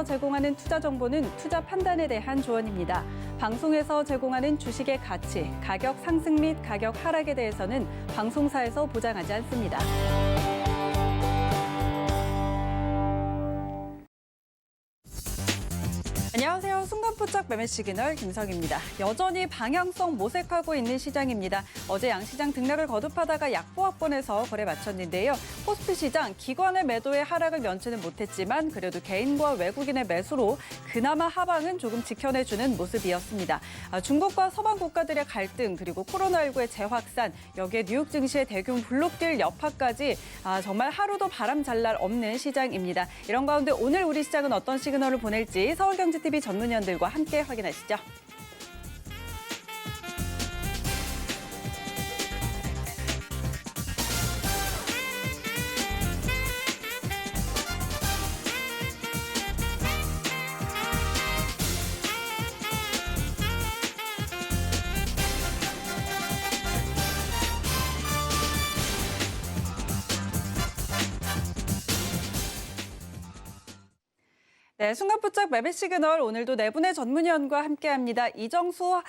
방송에서 제공하는 투자 정보는 투자 판단에 대한 조언입니다. 방송에서 제공하는 주식의 가치, 가격 상승 및 가격 하락에 대해서는 방송사에서 보장하지 않습니다. 안녕하세요. 순간포착 매매 시그널 김성입니다. 여전히 방향성 모색하고 있는 시장입니다. 어제 양시장 등락을 거듭하다가 약보합권에서 거래 마쳤는데요. 코스피 시장 기관의 매도에 하락을 면치는 못했지만 그래도 개인과 외국인의 매수로 그나마 하방은 조금 지켜내주는 모습이었습니다. 중국과 서방 국가들의 갈등 그리고 코로나19의 재확산 여기에 뉴욕 증시의 대규모 블록딜 여파까지 정말 하루도 바람 잘 날 없는 시장입니다. 이런 가운데 오늘 우리 시장은 어떤 시그널을 보낼지 서울경제TV 전문위원들과 함께 확인하시죠. 네, 순간포착 매매 시그널 오늘도 네 분의 전문위원과 함께합니다. 이정수,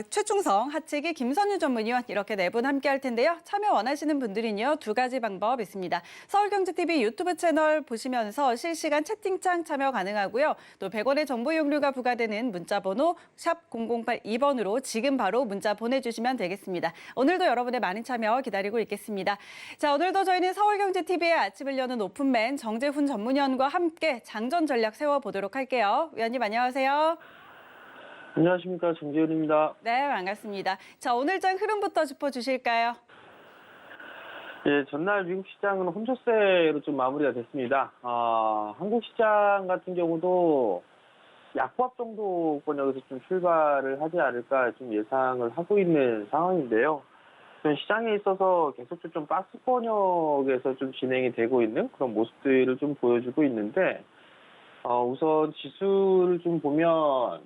최충성, 하치기, 김선유 전문위원 이렇게 네 분 함께할 텐데요. 참여 원하시는 분들은요. 두 가지 방법 있습니다. 서울경제TV 유튜브 채널 보시면서 실시간 채팅창 참여 가능하고요. 또 100원의 정보 이용료가 부과되는 문자번호 샵 0082번으로 지금 바로 문자 보내주시면 되겠습니다. 오늘도 여러분의 많은 참여 기다리고 있겠습니다. 자, 오늘도 저희는 서울경제TV의 아침을 여는 오픈맨 정재훈 전문위원과 함께 장전 전략 세워보도록 할게요. 위원님 안녕하세요. 안녕하십니까. 정재훈입니다. 네, 반갑습니다. 자, 오늘 장 흐름부터 짚어주실까요? 예, 전날 미국 시장은 홈쇼세로 좀 마무리가 됐습니다. 한국 시장 같은 경우도 약보합 정도권 여기서 좀 출발을 하지 않을까 좀 예상을 하고 있는 상황인데요. 시장에 있어서 계속 좀 박스 권역에서 좀 진행이 되고 있는 그런 모습들을 좀 보여주고 있는데, 우선 지수를 좀 보면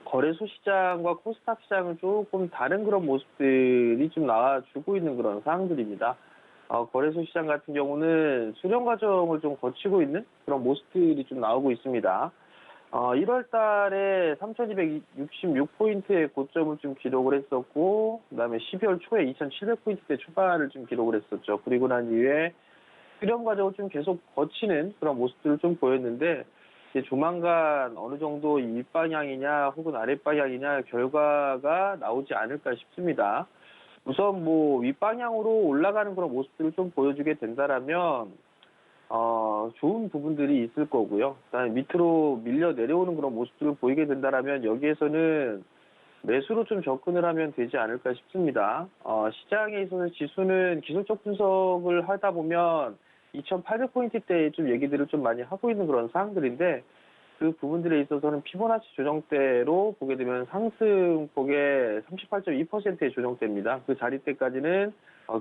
거래소 시장과 코스닥 시장은 조금 다른 그런 모습들이 좀 나와주고 있는 그런 상황들입니다. 거래소 시장 같은 경우는 수렴 과정을 좀 거치고 있는 그런 모습들이 좀 나오고 있습니다. 1월 달에 3,266포인트의 고점을 좀 기록을 했었고, 그 다음에 12월 초에 2,700포인트대 초반을 좀 기록을 했었죠. 그리고 난 이후에 수렴 과정을 좀 계속 거치는 그런 모습들을 좀 보였는데, 이제 조만간 어느 정도 이 윗방향이냐 혹은 아랫방향이냐 결과가 나오지 않을까 싶습니다. 우선 윗방향으로 올라가는 그런 모습들을 좀 보여주게 된다라면, 좋은 부분들이 있을 거고요. 그다음에 밑으로 밀려 내려오는 그런 모습들을 보이게 된다라면 여기에서는 매수로 좀 접근을 하면 되지 않을까 싶습니다. 시장에 있어서 지수는 기술적 분석을 하다 보면 2,800포인트대에 좀 얘기들을 좀 많이 하고 있는 그런 상황들인데, 그 부분들에 있어서는 피보나치 조정대로 보게 되면 상승폭의 38.2%의 조정대입니다. 그 자리대까지는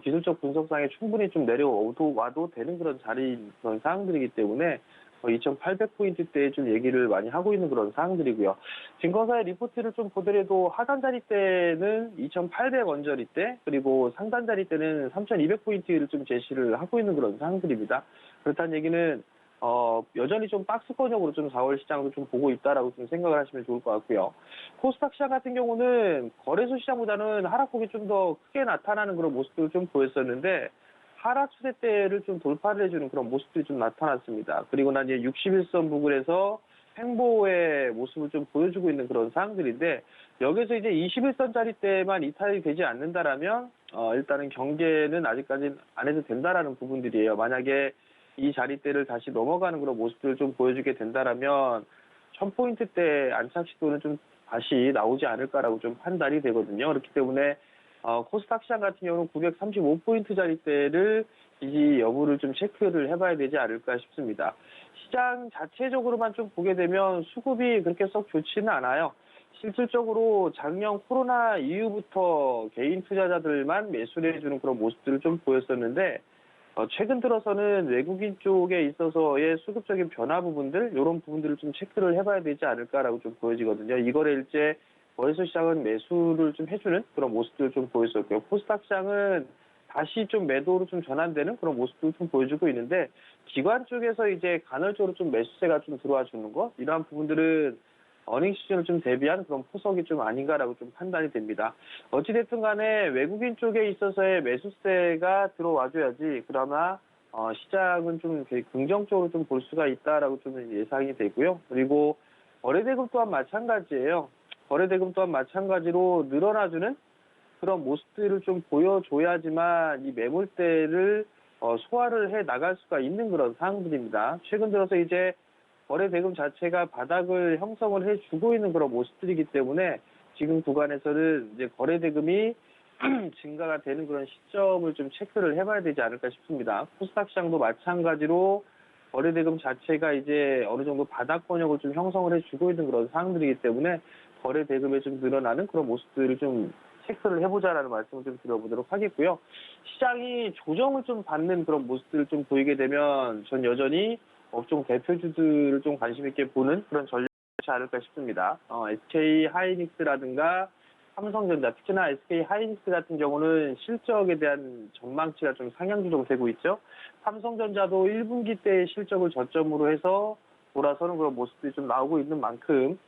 기술적 분석상에 충분히 좀 내려와도 되는 그런 자리인 그런 상황들이기 때문에 2,800포인트대에 좀 얘기를 많이 하고 있는 그런 상황들이고요. 증권사의 리포트를 좀 보더라도 하단 자리대는 2,800 언저리대, 그리고 상단 자리대는 3,200포인트를 좀 제시를 하고 있는 그런 상황들입니다. 그렇다는 얘기는 여전히 좀 박스권역으로 좀 4월 시장도 좀 보고 있다라고 좀 생각을 하시면 좋을 것 같고요. 코스닥 시장 같은 경우는 거래소 시장보다는 하락폭이 좀 더 크게 나타나는 그런 모습들을 좀 보였었는데, 하락 추세대를 좀 돌파를 해주는 그런 모습들이 좀 나타났습니다. 그리고 난 이제 61선 부근에서 횡보의 모습을 좀 보여주고 있는 그런 상황들인데, 여기서 이제 21선짜리 때만 이탈이 되지 않는다라면, 일단은 경계는 아직까지는 안 해도 된다라는 부분들이에요. 만약에 이 자리대를 다시 넘어가는 그런 모습들을 좀 보여주게 된다라면 1,000포인트대 안착 시도는 좀 다시 나오지 않을까라고 좀 판단이 되거든요. 그렇기 때문에 코스닥 시장 같은 경우는 935포인트 자리대를 지지 여부를 좀 체크를 해봐야 되지 않을까 싶습니다. 시장 자체적으로만 좀 보게 되면 수급이 그렇게 썩 좋지는 않아요. 실질적으로 작년 코로나 이후부터 개인 투자자들만 매수를 해주는 그런 모습들을 좀 보였었는데, 최근 들어서는 외국인 쪽에 있어서의 수급적인 변화 부분들, 이런 부분들을 좀 체크를 해봐야 되지 않을까라고 좀 보여지거든요. 이거래일제 거래소 시장은 매수를 좀 해주는 그런 모습들을 좀 보였었고요. 코스닥 시장은 다시 좀 매도로 좀 전환되는 그런 모습도 좀 보여주고 있는데, 기관 쪽에서 이제 간헐적으로 좀 매수세가 좀 들어와 주는 것, 이러한 부분들은 어닝 시즌을 좀 대비한 그런 포석이 좀 아닌가라고 좀 판단이 됩니다. 어찌됐든 간에 외국인 쪽에 있어서의 매수세가 들어와줘야지 그러나 시장은 좀 되게 긍정적으로 좀 볼 수가 있다라고 좀 예상이 되고요. 그리고 거래대금 또한 마찬가지예요. 거래대금 또한 마찬가지로 늘어나주는 그런 모습들을 좀 보여줘야지만 이 매물대를 소화를 해 나갈 수가 있는 그런 상황들입니다. 최근 들어서 이제 거래 대금 자체가 바닥을 형성을 해주고 있는 그런 모습들이기 때문에 지금 구간에서는 이제 거래 대금이 증가가 되는 그런 시점을 좀 체크를 해봐야 되지 않을까 싶습니다. 코스닥 시장도 마찬가지로 거래 대금 자체가 이제 어느 정도 바닥 권역을 좀 형성을 해주고 있는 그런 상황들이기 때문에 거래 대금에 좀 늘어나는 그런 모습들을 좀 체크를 해보자라는 말씀을 좀 드려보도록 하겠고요. 시장이 조정을 좀 받는 그런 모습들을 좀 보이게 되면 전 여전히 업종 대표주들을 좀 관심 있게 보는 그런 전략이지 않을까 싶습니다. SK 하이닉스라든가 삼성전자, 특히나 SK 하이닉스 같은 경우는 실적에 대한 전망치가 좀 상향 조정되고 있죠. 삼성전자도 1분기 때의 실적을 저점으로 해서 돌아서는 그런 모습들이 좀 나오고 있는 만큼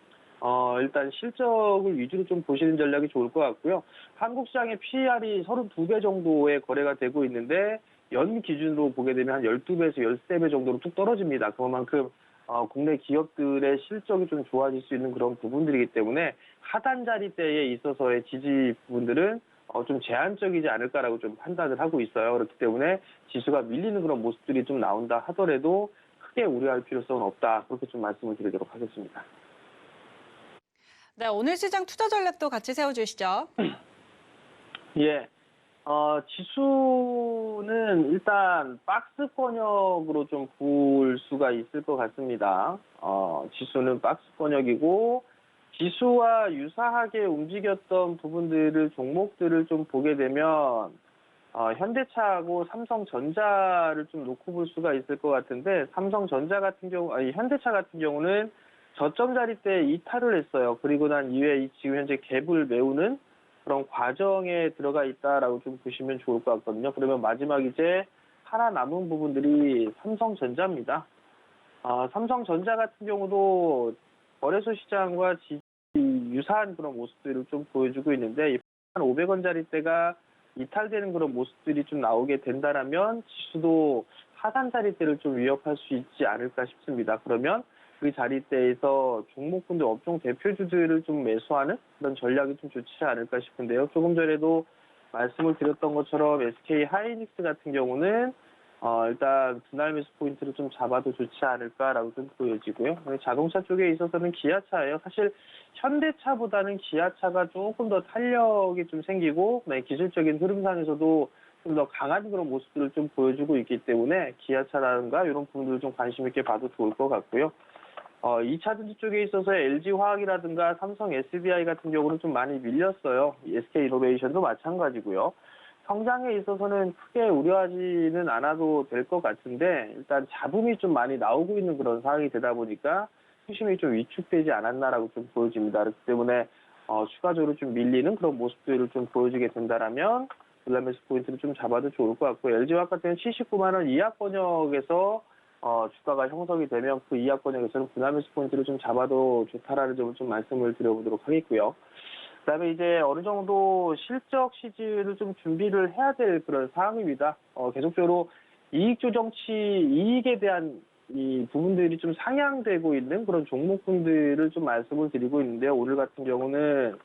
일단 실적을 위주로 좀 보시는 전략이 좋을 것 같고요. 한국 시장의 PER이 32배 정도의 거래가 되고 있는데 연 기준으로 보게 되면 한 12배에서 13배 정도로 뚝 떨어집니다. 그만큼 국내 기업들의 실적이 좀 좋아질 수 있는 그런 부분들이기 때문에 하단 자리대에 있어서의 지지 부분들은 좀 제한적이지 않을까라고 좀 판단을 하고 있어요. 그렇기 때문에 지수가 밀리는 그런 모습들이 좀 나온다 하더라도 크게 우려할 필요성은 없다. 그렇게 좀 말씀을 드리도록 하겠습니다. 네, 오늘 시장 투자 전략도 같이 세워주시죠. 예. 지수는 일단 박스 권역으로 좀 볼 수가 있을 것 같습니다. 지수는 박스 권역이고, 지수와 유사하게 움직였던 부분들을, 종목들을 좀 보게 되면, 현대차하고 삼성전자를 좀 놓고 볼 수가 있을 것 같은데, 삼성전자 같은 경우, 현대차 같은 경우는 저점 자리 때 이탈을 했어요. 그리고 난 이후에 지금 현재 갭을 메우는 그런 과정에 들어가 있다라고 좀 보시면 좋을 것 같거든요. 그러면 마지막 이제 하나 남은 부분들이 삼성전자입니다. 삼성전자 같은 경우도 거래소 시장과 유사한 그런 모습들을 좀 보여주고 있는데, 한 500원짜리대가 이탈되는 그런 모습들이 좀 나오게 된다라면 지수도 하단 자리대를 좀 위협할 수 있지 않을까 싶습니다. 그러면 그 자리대에서 종목군들 업종 대표주들을 좀 매수하는 그런 전략이 좀 좋지 않을까 싶은데요. 조금 전에도 말씀을 드렸던 것처럼 SK 하이닉스 같은 경우는 일단 분할 매수 포인트를 좀 잡아도 좋지 않을까라고 좀 보여지고요. 자동차 쪽에 있어서는 기아차예요. 사실 현대차보다는 기아차가 조금 더 탄력이 좀 생기고 기술적인 흐름상에서도 좀 더 강한 그런 모습들을 좀 보여주고 있기 때문에 기아차라든가 이런 부분들을 좀 관심 있게 봐도 좋을 것 같고요. 2차 전지 쪽에 있어서 LG화학이라든가 삼성 SDI 같은 경우는 좀 많이 밀렸어요. SK이노베이션도 마찬가지고요. 성장에 있어서는 크게 우려하지는 않아도 될 것 같은데, 일단 잡음이 좀 많이 나오고 있는 그런 상황이 되다 보니까 수심이 좀 위축되지 않았나라고 좀 보여집니다. 그렇기 때문에 추가적으로 좀 밀리는 그런 모습들을 좀 보여주게 된다라면 블라메스 포인트를 좀 잡아도 좋을 것 같고, LG화학 같은 경우는 79만 원 이하 권역에서 주가가 형성이 되면 그 이하 권역에서는 분할매수 포인트를 좀 잡아도 좋다라는 점을 좀 말씀을 드려보도록 하겠고요. 그다음에 이제 어느 정도 실적 시즌을 좀 준비를 해야 될 그런 상황입니다. 계속적으로 이익 조정치, 이익에 대한 이 부분들이 좀 상향되고 있는 그런 종목군들을 좀 말씀을 드리고 있는데요. 오늘 같은 경우는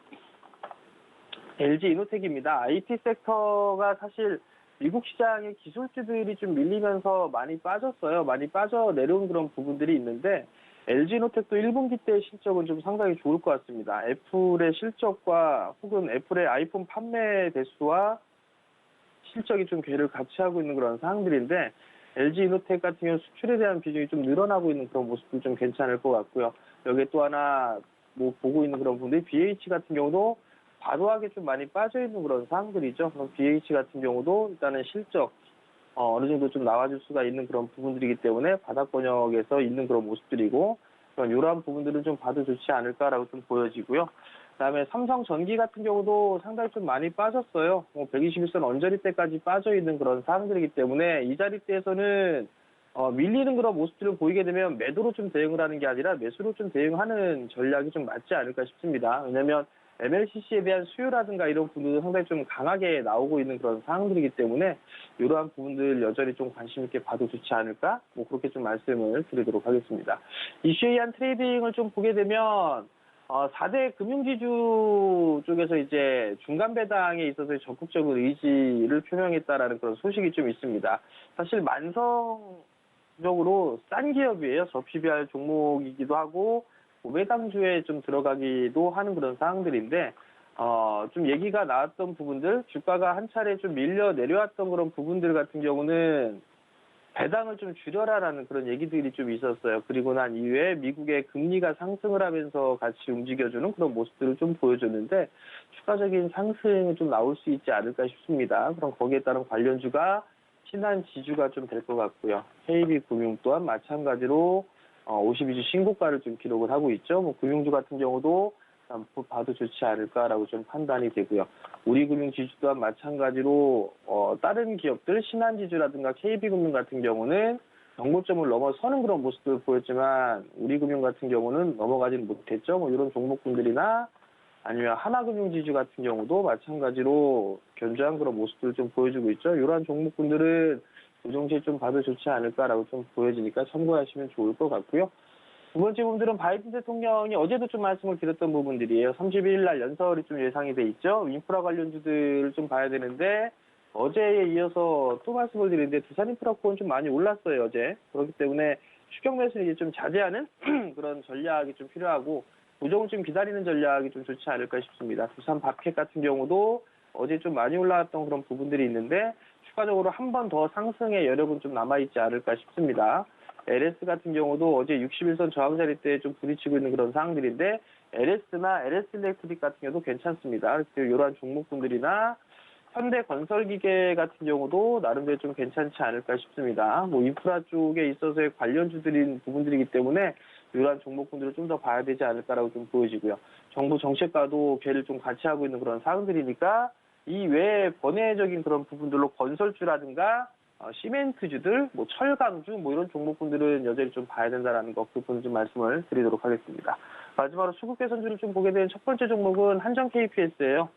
LG 이노텍입니다. IT 섹터가 사실 미국 시장의 기술주들이 좀 밀리면서 많이 빠졌어요. 많이 빠져 내려온 그런 부분들이 있는데, LG노텍도 1분기 때 실적은 좀 상당히 좋을 것 같습니다. 애플의 실적과 혹은 애플의 아이폰 판매 대수와 실적이 좀 궤를 같이 하고 있는 그런 상황들인데, LG이노텍 같은 경우는 수출에 대한 비중이 좀 늘어나고 있는 그런 모습도 좀 괜찮을 것 같고요. 여기에 또 하나 보고 있는 그런 부분들이 BH 같은 경우도 과도하게 좀 많이 빠져있는 그런 상황들이죠. 그럼 BH 같은 경우도 일단은 실적 어느 정도 좀 나와줄 수가 있는 그런 부분들이기 때문에 바닥 권역에서 있는 그런 모습들이고, 이러한 부분들은 좀 봐도 좋지 않을까라고 좀 보여지고요. 그다음에 삼성전기 같은 경우도 상당히 좀 많이 빠졌어요. 121선 언저리 때까지 빠져 있는 그런 상황들이기 때문에 이 자리대에서는 밀리는 그런 모습들을 보이게 되면 매도로 좀 대응을 하는 게 아니라 매수로 좀 대응하는 전략이 좀 맞지 않을까 싶습니다. 왜냐하면 MLCC에 대한 수요라든가 이런 부분도 상당히 좀 강하게 나오고 있는 그런 상황들이기 때문에 이러한 부분들 여전히 좀 관심 있게 봐도 좋지 않을까? 그렇게 좀 말씀을 드리도록 하겠습니다. 이슈에 의한 트레이딩을 좀 보게 되면 4대 금융지주 쪽에서 이제 중간 배당에 있어서 적극적인 의지를 표명했다라는 그런 소식이 좀 있습니다. 사실 만성적으로 싼 기업이에요. PBR 종목이기도 하고 고배당주에 좀 들어가기도 하는 그런 상황들인데 좀 얘기가 나왔던 부분들, 주가가 한 차례 좀 밀려 내려왔던 그런 부분들 같은 경우는 배당을 좀 줄여라라는 그런 얘기들이 좀 있었어요. 그리고 난 이후에 미국의 금리가 상승을 하면서 같이 움직여주는 그런 모습들을 좀 보여줬는데 추가적인 상승이 좀 나올 수 있지 않을까 싶습니다. 그럼 거기에 따른 관련주가 신한 지주가 좀 될 것 같고요. KB금융 또한 마찬가지로 52주 신고가를 좀 기록을 하고 있죠. 금융주 같은 경우도 봐도 좋지 않을까라고 좀 판단이 되고요. 우리금융 지주 또한 마찬가지로 다른 기업들 신한지주라든가 KB금융 같은 경우는 정고점을 넘어서는 그런 모습을 보였지만 우리금융 같은 경우는 넘어가지는 못했죠. 이런 종목군들이나 아니면 하나금융지주 같은 경우도 마찬가지로 견조한 그런 모습들을 좀 보여주고 있죠. 이러한 종목군들은 조정시에 좀 봐도 좋지 않을까라고 좀 보여지니까 참고하시면 좋을 것 같고요. 두 번째 부분들은 바이든 대통령이 어제도 좀 말씀을 드렸던 부분들이에요. 31일 날 연설이 좀 예상이 돼 있죠. 인프라 관련주들을 좀 봐야 되는데 어제에 이어서 또 말씀을 드리는데 두산인프라코는 좀 많이 올랐어요, 어제. 그렇기 때문에 추격 매수는 이제 좀 자제하는 그런 전략이 좀 필요하고 고정을 좀 기다리는 전략이 좀 좋지 않을까 싶습니다. 두산 밥켓 같은 경우도 어제 좀 많이 올라왔던 그런 부분들이 있는데 추가적으로 한 번 더 상승의 여력은 좀 남아있지 않을까 싶습니다. LS 같은 경우도 어제 61선 저항자리 때 좀 부딪히고 있는 그런 상황들인데 LS나 LS일렉트릭 같은 경우도 괜찮습니다. 이러한 종목군들이나 현대건설기계 같은 경우도 나름대로 좀 괜찮지 않을까 싶습니다. 인프라 쪽에 있어서의 관련주들인 부분들이기 때문에 이러한 종목군들을 좀 더 봐야 되지 않을까라고 좀 보여지고요. 정부 정책과도 궤를 좀 같이 하고 있는 그런 상황들이니까 이 외에 번외적인 그런 부분들로 건설주라든가 시멘트주들, 철강주 이런 종목군들은 여전히 좀 봐야 된다라는 거 그 부분 좀 말씀을 드리도록 하겠습니다. 마지막으로 수급 개선주를 좀 보게 된 첫 번째 종목은 한정 KPS예요.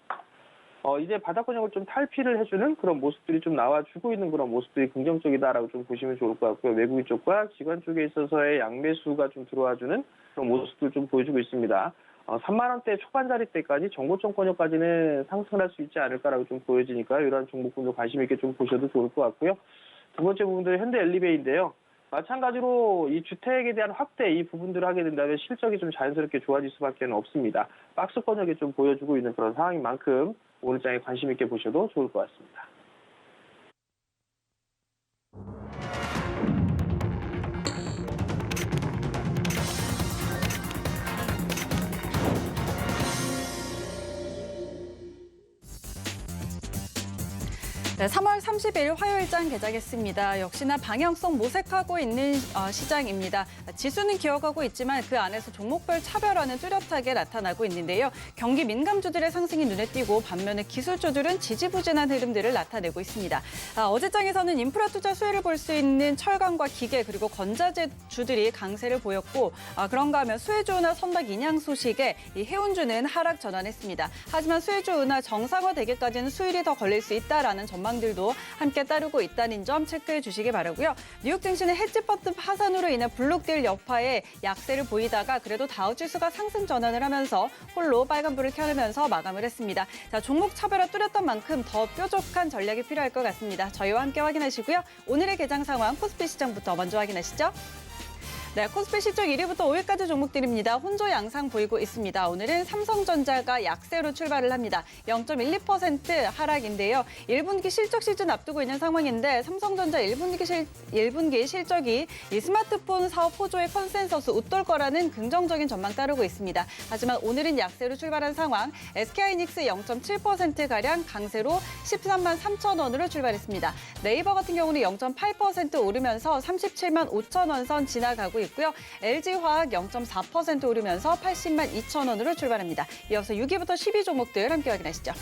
이제 바닥권역을 좀 탈피를 해주는 그런 모습들이 좀 나와주고 있는 그런 모습들이 긍정적이다라고 좀 보시면 좋을 것 같고요. 외국인 쪽과 기관 쪽에 있어서의 양매수가 좀 들어와주는 그런 모습들 좀 보여주고 있습니다. 3만 원대 초반 자리 때까지 정고점권역까지는 상승할 수 있지 않을까라고 좀 보여지니까 이러한 종목군도 관심 있게 좀 보셔도 좋을 것 같고요. 두 번째 부분들은 현대 엘리베이인데요. 마찬가지로 이 주택에 대한 확대 이 부분들을 하게 된다면 실적이 좀 자연스럽게 좋아질 수밖에 없습니다. 박스권역에 좀 보여주고 있는 그런 상황인 만큼 오늘 장에 관심 있게 보셔도 좋을 것 같습니다. 네, 3월 30일 화요일장 개장했습니다. 역시나 방향성 모색하고 있는 시장입니다. 지수는 기어가고 있지만 그 안에서 종목별 차별화는 뚜렷하게 나타나고 있는데요. 경기 민감주들의 상승이 눈에 띄고 반면에 기술주들은 지지부진한 흐름들을 나타내고 있습니다. 어제장에서는 인프라 투자 수혜를 볼 수 있는 철강과 기계 그리고 건자재주들이 강세를 보였고 그런가 하면 수혜주 은하 선박 인양 소식에 이 해운주는 하락 전환했습니다. 하지만 수혜주 은하 정상화되기까지는 수일이 더 걸릴 수 있다라는 전망들도 함께 따르고 있다는 점 체크해 주시기 바라고요. 뉴욕 증시는 헤지펀드 파산으로 인해 블록딜 여파에 약세를 보이다가 그래도 다우지수가 상승 전환을 하면서 홀로 빨간불을 켜면서 마감을 했습니다. 자, 종목 차별화 뚜렷한 만큼 더 뾰족한 전략이 필요할 것 같습니다. 저희와 함께 확인하시고요. 오늘의 개장 상황 코스피 시장부터 먼저 확인하시죠. 네, 코스피 실적 1위부터 5위까지 종목들입니다. 혼조 양상 보이고 있습니다. 오늘은 삼성전자가 약세로 출발을 합니다. 0.12% 하락인데요. 1분기 실적 시즌 앞두고 있는 상황인데 삼성전자 1분기 실적이 이 스마트폰 사업 호조의 컨센서스 웃돌 거라는 긍정적인 전망 따르고 있습니다. 하지만 오늘은 약세로 출발한 상황. SK하이닉스 0.7%가량 강세로 13만 3천 원으로 출발했습니다. 네이버 같은 경우는 0.8% 오르면서 37만 5천 원 선 지나가고 있고요. 있고요. LG화학 0.4% 오르면서 80만 2천 원으로 출발합니다. 이어서 6위부터 10위 종목들 함께 확인하시죠.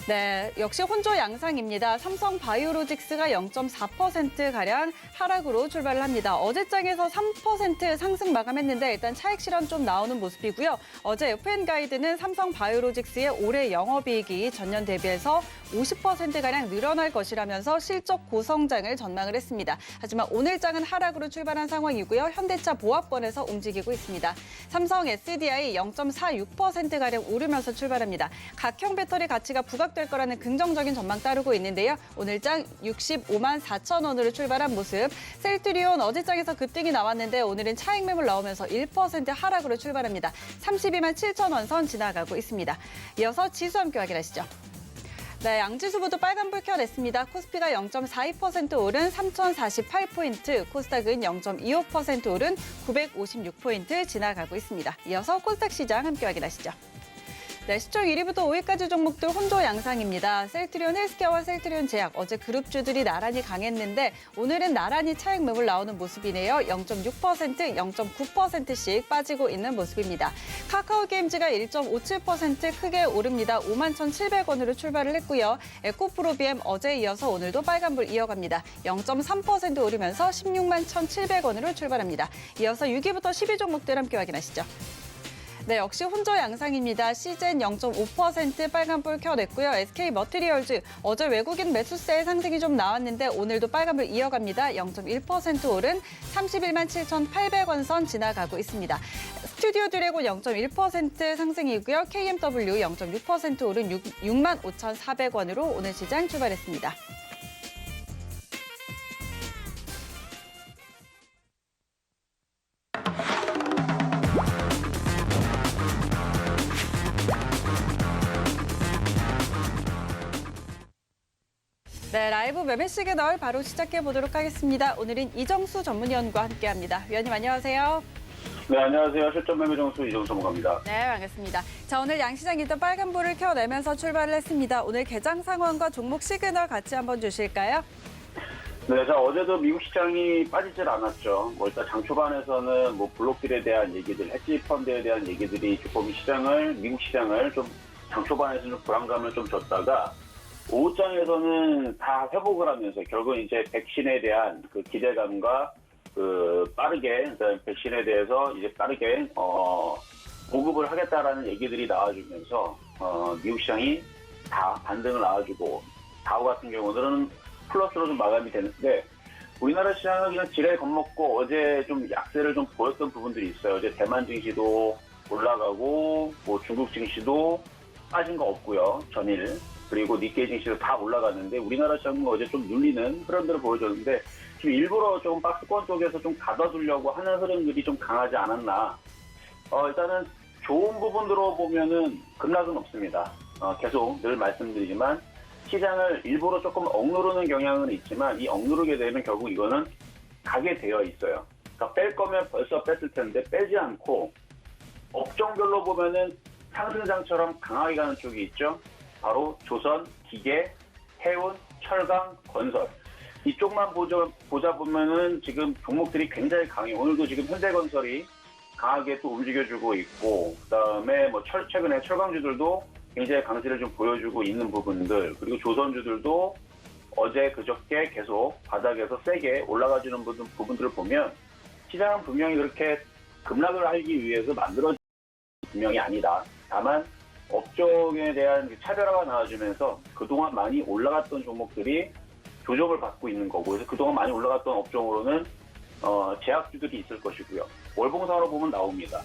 네, 역시 혼조 양상입니다. 삼성바이오로직스가 0.4%가량 하락으로 출발을 합니다. 어제장에서 3% 상승 마감했는데 일단 차익 실현 좀 나오는 모습이고요. 어제 FN가이드는 삼성바이오로직스의 올해 영업이익이 전년 대비해서 50%가량 늘어날 것이라면서 실적 고성장을 전망을 했습니다. 하지만 오늘 장은 하락으로 출발한 상황이고요. 현대차 보합권에서 움직이고 있습니다. 삼성 SDI 0.46%가량 오르면서 출발합니다. 각형 배터리 가치가 부각될 거라는 긍정적인 전망 따르고 있는데요. 오늘 장 65만 4천 원으로 출발한 모습. 셀트리온 어제장에서 급등이 나왔는데 오늘은 차익 매물 나오면서 1% 하락으로 출발합니다. 32만 7천 원 선 지나가고 있습니다. 이어서 지수 함께 확인하시죠. 네, 양지수 모두 빨간불 켜냈습니다. 코스피가 0.42% 오른 3,048포인트, 코스닥은 0.25% 오른 956포인트 지나가고 있습니다. 이어서 코스닥 시장 함께 확인하시죠. 네, 시총 1위부터 5위까지 종목들 혼조 양상입니다. 셀트리온 헬스케어와 셀트리온 제약, 어제 그룹주들이 나란히 강했는데 오늘은 나란히 차익 매물 나오는 모습이네요. 0.6%, 0.9%씩 빠지고 있는 모습입니다. 카카오게임즈가 1.57% 크게 오릅니다. 51,700원으로 출발을 했고요. 에코프로비엠 어제에 이어서 오늘도 빨간불 이어갑니다. 0.3% 오르면서 16만 1,700원으로 출발합니다. 이어서 6위부터 10위 종목들 함께 확인하시죠. 네, 역시 혼조 양상입니다. 시젠 0.5% 빨간불 켜냈고요. SK머티리얼즈 어제 외국인 매수세의 상승이 좀 나왔는데 오늘도 빨간불 이어갑니다. 0.1% 오른 31만 7,800원 선 지나가고 있습니다. 스튜디오 드래곤 0.1% 상승이고요. KMW 0.6% 오른 6만 5,400원으로 오늘 시장 출발했습니다. 네, 라이브 매매 시그널 바로 시작해 보도록 하겠습니다. 오늘은 이정수 전문위원과 함께합니다. 위원님 안녕하세요. 네, 안녕하세요. 실전 매매 정수 이정수 전문가입니다. 네, 반갑습니다. 자, 오늘 양시장 일단 빨간불을 켜내면서 출발을 했습니다. 오늘 개장 상황과 종목 시그널 같이 한번 주실까요? 네, 자, 어제도 미국 시장이 빠지질 않았죠. 일단 장 초반에서는 블록들에 대한 얘기들, 헤지 펀드에 대한 얘기들이 조금 미국 시장을 좀 장 초반에서는 좀 불안감을 좀 줬다가 오후장에서는 다 회복을 하면서 결국은 이제 백신에 대한 그 기대감과 빠르게 백신에 대해서 이제 빠르게 보급을 하겠다라는 얘기들이 나와주면서 미국 시장이 다 반등을 나와주고 다우 같은 경우는 플러스로 좀 마감이 되는데 우리나라 시장은 그냥 지레 겁먹고 어제 좀 약세를 좀 보였던 부분들이 있어요. 어제 대만 증시도 올라가고 중국 증시도 빠진 거 없고요. 전일. 그리고 니케이 증시도 다 올라갔는데 우리나라 시장은 어제 좀 눌리는 흐름들을 보여줬는데 지금 일부러 좀 박스권 쪽에서 좀 가둬두려고 하는 흐름들이 좀 강하지 않았나. 일단은 좋은 부분으로 보면은 급락은 없습니다. 계속 늘 말씀드리지만 시장을 일부러 조금 억누르는 경향은 있지만 이 억누르게 되면 결국 이거는 가게 되어 있어요. 그러니까 뺄 거면 벌써 뺐을 텐데 빼지 않고 업종별로 보면은 상승장처럼 강하게 가는 쪽이 있죠. 바로 조선, 기계, 해운, 철강, 건설. 이쪽만 보자 보면은 지금 종목들이 굉장히 강해요. 오늘도 지금 현대건설이 강하게 또 움직여주고 있고, 그다음에 최근에 철강주들도 굉장히 강세를 좀 보여주고 있는 부분들, 그리고 조선주들도 어제 그저께 계속 바닥에서 세게 올라가주는 부분들을 보면 시장은 분명히 그렇게 급락을 하기 위해서 만들어진 분명히 아니다. 다만 업종에 대한 차별화가 나와주면서 그동안 많이 올라갔던 종목들이 조정을 받고 있는 거고, 그래서 그동안 많이 올라갔던 업종으로는 제약주들이 있을 것이고요. 월봉상으로 보면 나옵니다.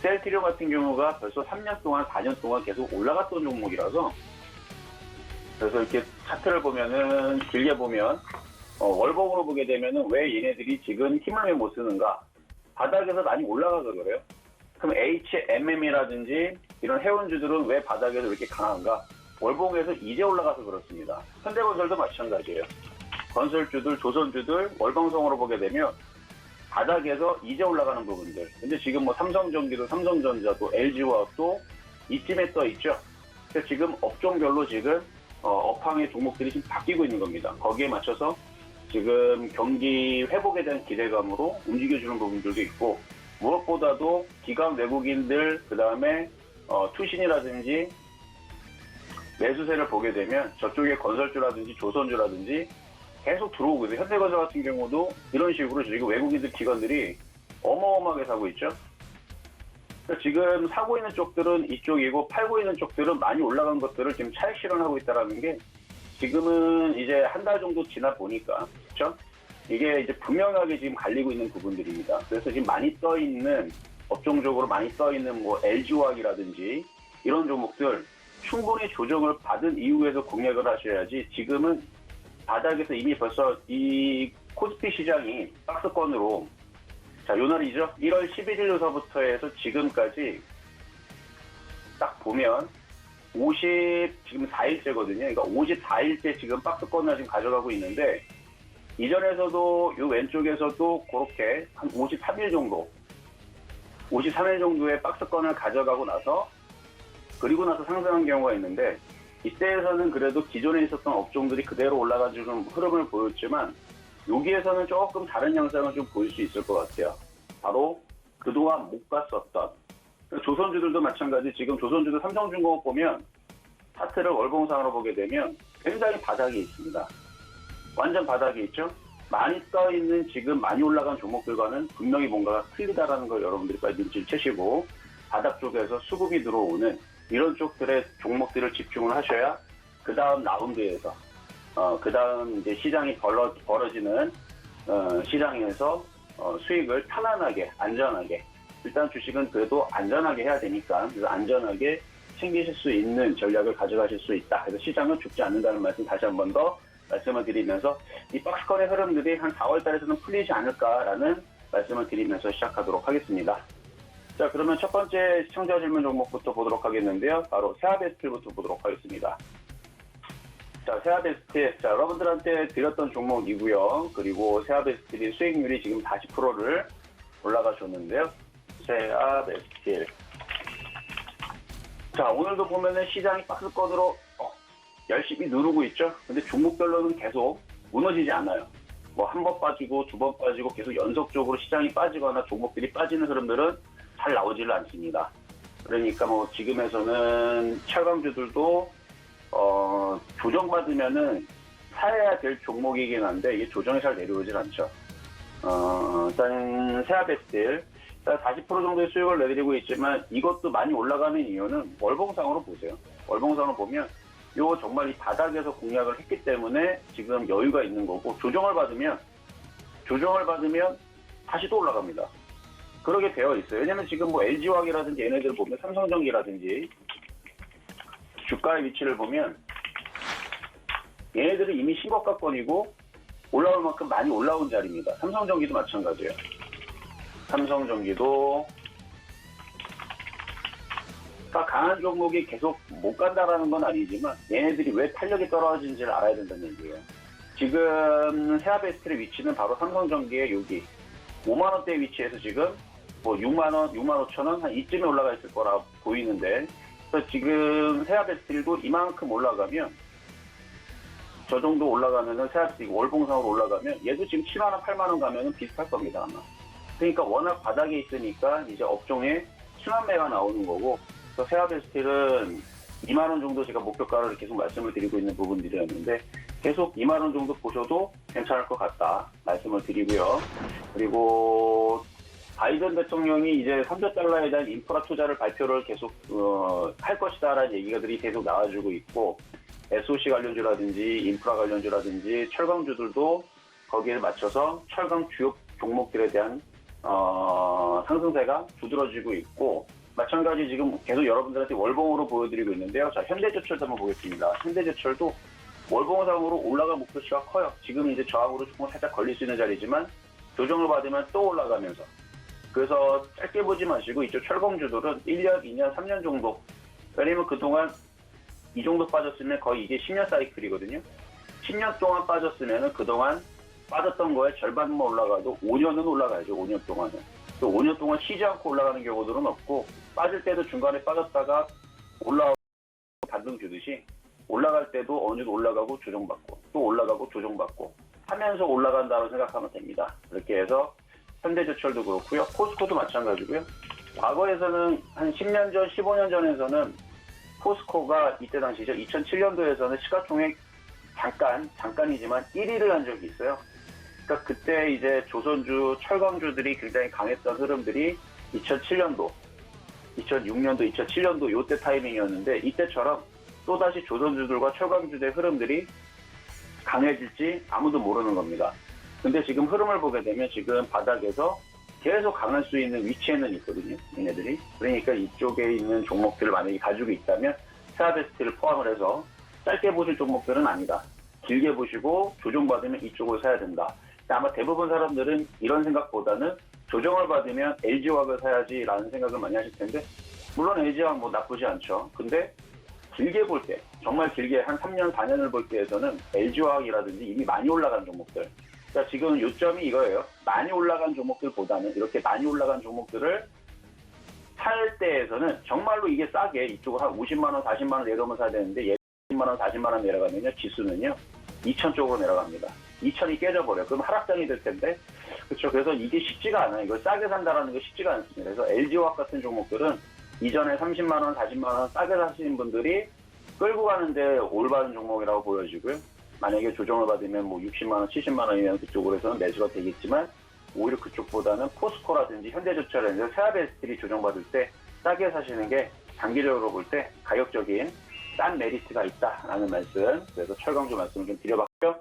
셀트리온 같은 경우가 벌써 3년 동안, 4년 동안 계속 올라갔던 종목이라서, 그래서 이렇게 차트를 보면은, 길게 보면, 월봉으로 보게 되면은 왜 얘네들이 지금 힘을 왜 못 쓰는가? 바닥에서 많이 올라가서 그래요. 그럼 HMM이라든지 이런 해운주들은 왜 바닥에서 이렇게 강한가? 월봉에서 이제 올라가서 그렇습니다. 현대건설도 마찬가지예요. 건설주들, 조선주들 월봉성으로 보게 되면 바닥에서 이제 올라가는 부분들. 근데 지금 삼성전기도, 삼성전자도, LG화학도 이쯤에 떠 있죠. 그래서 지금 업종별로 지금 업황의 종목들이 지금 바뀌고 있는 겁니다. 거기에 맞춰서 지금 경기 회복에 대한 기대감으로 움직여주는 부분들도 있고, 무엇보다도 기관 외국인들, 그 다음에 투신이라든지 매수세를 보게 되면 저쪽에 건설주라든지 조선주라든지 계속 들어오고 있어요. 현대건설 같은 경우도 이런 식으로 지금 외국인들 기관들이 어마어마하게 사고 있죠. 그러니까 지금 사고 있는 쪽들은 이쪽이고 팔고 있는 쪽들은 많이 올라간 것들을 지금 차익 실현하고 있다는 게 지금은 이제 한 달 정도 지나 보니까, 그렇죠? 이게 이제 분명하게 지금 갈리고 있는 부분들입니다. 그래서 지금 많이 떠 있는, 업종적으로 많이 떠 있는 뭐 LG화학이라든지 이런 종목들 충분히 조정을 받은 이후에서 공략을 하셔야지, 지금은 바닥에서 이미 벌써 이 코스피 시장이 박스권으로, 자, 요 날이죠. 1월 11일서부터 해서 지금까지 딱 보면 지금 4일째거든요. 그러니까 54일째 지금 박스권을 지금 가져가고 있는데, 이전에서도 요 왼쪽에서도 그렇게 한 53일 정도의 박스권을 가져가고 나서, 그리고 나서 상승한 경우가 있는데, 이때에서는 그래도 기존에 있었던 업종들이 그대로 올라가지고 흐름을 보였지만, 여기에서는 조금 다른 양상을 좀 보일 수 있을 것 같아요. 바로 그동안 못 갔었던 조선주들도 마찬가지. 지금 조선주도 삼성중공업 보면 차트를 월봉상으로 보게 되면 굉장히 바닥이 있습니다. 완전 바닥이 있죠. 많이 떠있는 지금 많이 올라간 종목들과는 분명히 뭔가가 틀리다라는 걸 여러분들이 빨리 눈치를 채시고, 바닥 쪽에서 수급이 들어오는 이런 쪽들의 종목들을 집중을 하셔야 그 다음 라운드에서 그 다음 이제 시장이 벌어지는 시장에서 수익을 편안하게, 안전하게, 일단 주식은 그래도 안전하게 해야 되니까, 그래서 안전하게 챙기실 수 있는 전략을 가져가실 수 있다. 그래서 시장은 죽지 않는다는 말씀 다시 한 번 더 말씀을 드리면서, 이 박스권의 흐름들이 한 4월 달에서는 풀리지 않을까라는 말씀을 드리면서 시작하도록 하겠습니다. 자, 그러면 첫 번째 시청자 질문 종목부터 보도록 하겠는데요. 바로 세아베스틸부터 보도록 하겠습니다. 자, 세아베스틸. 자, 여러분들한테 드렸던 종목이고요. 그리고 세아베스틸이 수익률이 지금 40%를 올라가 줬는데요. 세아베스틸. 자, 오늘도 보면은 시장이 박스권으로 열심히 누르고 있죠. 근데 종목별로는 계속 무너지지 않아요. 뭐 한 번 빠지고 두 번 빠지고 계속 연속적으로 시장이 빠지거나 종목들이 빠지는 흐름들은 잘 나오지를 않습니다. 그러니까 뭐 지금에서는 철강주들도 조정받으면은 사야 될 종목이긴 한데 이게 조정이 잘 내려오질 않죠. 일단 세아베스틸 40% 정도의 수익을 내드리고 있지만, 이것도 많이 올라가는 이유는 월봉상으로 보세요. 월봉상으로 보면 요 정말 이 바닥에서 공략을 했기 때문에 지금 여유가 있는 거고, 조정을 받으면 다시 또 올라갑니다. 그러게 되어 있어요. 왜냐면 지금 뭐 LG화학이라든지 얘네들 보면, 삼성전기라든지 주가의 위치를 보면 얘네들은 이미 신고가권이고 올라올 만큼 많이 올라온 자리입니다. 삼성전기도 마찬가지예요. 삼성전기도 강한 종목이 계속 못 간다라는 건 아니지만, 얘네들이 왜 탄력이 떨어진지를 알아야 된다는 얘기예요. 지금 세아베스틸의 위치는 바로 삼성전기의 여기 5만원대 위치에서 지금 뭐 6만원, 6만 5천원 한 이쯤에 올라가 있을 거라 보이는데, 그래서 지금 세아베스틸도 이만큼 올라가면, 저 정도 올라가면은 세아베스틸 월봉상으로 올라가면 얘도 지금 7만원, 8만원 가면은 비슷할 겁니다, 아마. 그러니까 워낙 바닥에 있으니까 이제 업종에 순환매가 나오는 거고, 그래서 세아베스틸은 2만원 정도 제가 목표가를 계속 말씀을 드리고 있는 부분들이었는데, 계속 2만원 정도 보셔도 괜찮을 것 같다 말씀을 드리고요. 그리고 바이든 대통령이 이제 3조 달러에 대한 인프라 투자를 발표를 계속 할 것이다라는 얘기가들이 계속 나와주고 있고, SOC 관련주라든지 인프라 관련주라든지 철강주들도 거기에 맞춰서 철강 주요 종목들에 대한 상승세가 두드러지고 있고, 마찬가지 지금 계속 여러분들한테 월봉으로 보여드리고 있는데요. 자, 현대제철도 한번 보겠습니다. 현대제철도 월봉상으로 올라갈 목표치가 커요. 지금 이제 저항으로 조금 살짝 걸릴 수 있는 자리지만, 조정을 받으면 또 올라가면서, 그래서 짧게 보지 마시고 이쪽 철강주들은 1년, 2년, 3년 정도, 왜냐면 그동안 이 정도 빠졌으면 거의 이게 10년 사이클이거든요. 10년 동안 빠졌으면 그동안 빠졌던 거에 절반만 올라가도 5년은 올라가야죠. 5년 동안은. 또 5년 동안 쉬지 않고 올라가는 경우들은 없고, 빠질 때도 중간에 빠졌다가 올라가고 반등 주듯이 올라갈 때도 어느 정도 올라가고 조정받고 또 올라가고 조정받고 하면 사면서 올라간다고 생각하면 됩니다. 그렇게 해서 현대제철도 그렇고요. 포스코도 마찬가지고요. 과거에서는 한 10년 전, 15년 전에서는 포스코가 이때 당시죠. 2007년도에서는 시가총액 잠깐이지만 1위를 한 적이 있어요. 그러니까 그때 이제 조선주, 철강주들이 굉장히 강했던 흐름들이 2007년도, 2006년도, 2007년도 요때 타이밍이었는데 이때처럼 또다시 조선주들과 철강주들의 흐름들이 강해질지 아무도 모르는 겁니다. 근데 지금 흐름을 보게 되면 지금 바닥에서 계속 강할 수 있는 위치에는 있거든요. 얘네들이. 그러니까 이쪽에 있는 종목들을 만약에 가지고 있다면 세아베스트를 포함을 해서 짧게 보실 종목들은 아니다. 길게 보시고 조정받으면 이쪽을 사야 된다. 아마 대부분 사람들은 이런 생각보다는 조정을 받으면 LG화학을 사야지라는 생각을 많이 하실 텐데 물론 LG화학 뭐 나쁘지 않죠. 근데 길게 볼 때, 정말 길게 한 3년, 4년을 볼 때에서는 LG화학이라든지 이미 많이 올라간 종목들. 그러니까 지금 요점이 이거예요. 많이 올라간 종목들보다는 이렇게 많이 올라간 종목들을 살 때에서는 정말로 이게 싸게 이쪽으로 한 50만 원, 40만 원 내려오면 사야 되는데 얘 40만 원, 40만 원 내려가면요. 지수는요. 2천 쪽으로 내려갑니다. 2천이 깨져버려요. 그럼 하락장이 될 텐데. 그렇죠. 그래서 이게 쉽지가 않아요. 이걸 싸게 산다라는 게 쉽지가 않습니다. 그래서 LG화학 같은 종목들은 이전에 30만 원, 40만 원 싸게 사시는 분들이 끌고 가는데 올바른 종목이라고 보여지고요. 만약에 조정을 받으면 뭐 60만 원, 70만 원이면 그쪽으로서는 매수가 되겠지만 오히려 그쪽보다는 포스코라든지 현대제철이라든지 세아베스트리 조정받을 때 싸게 사시는 게 장기적으로 볼 때 가격적인 싼 메리트가 있다라는 말씀. 그래서 철강주 말씀을 좀 드려봤고요.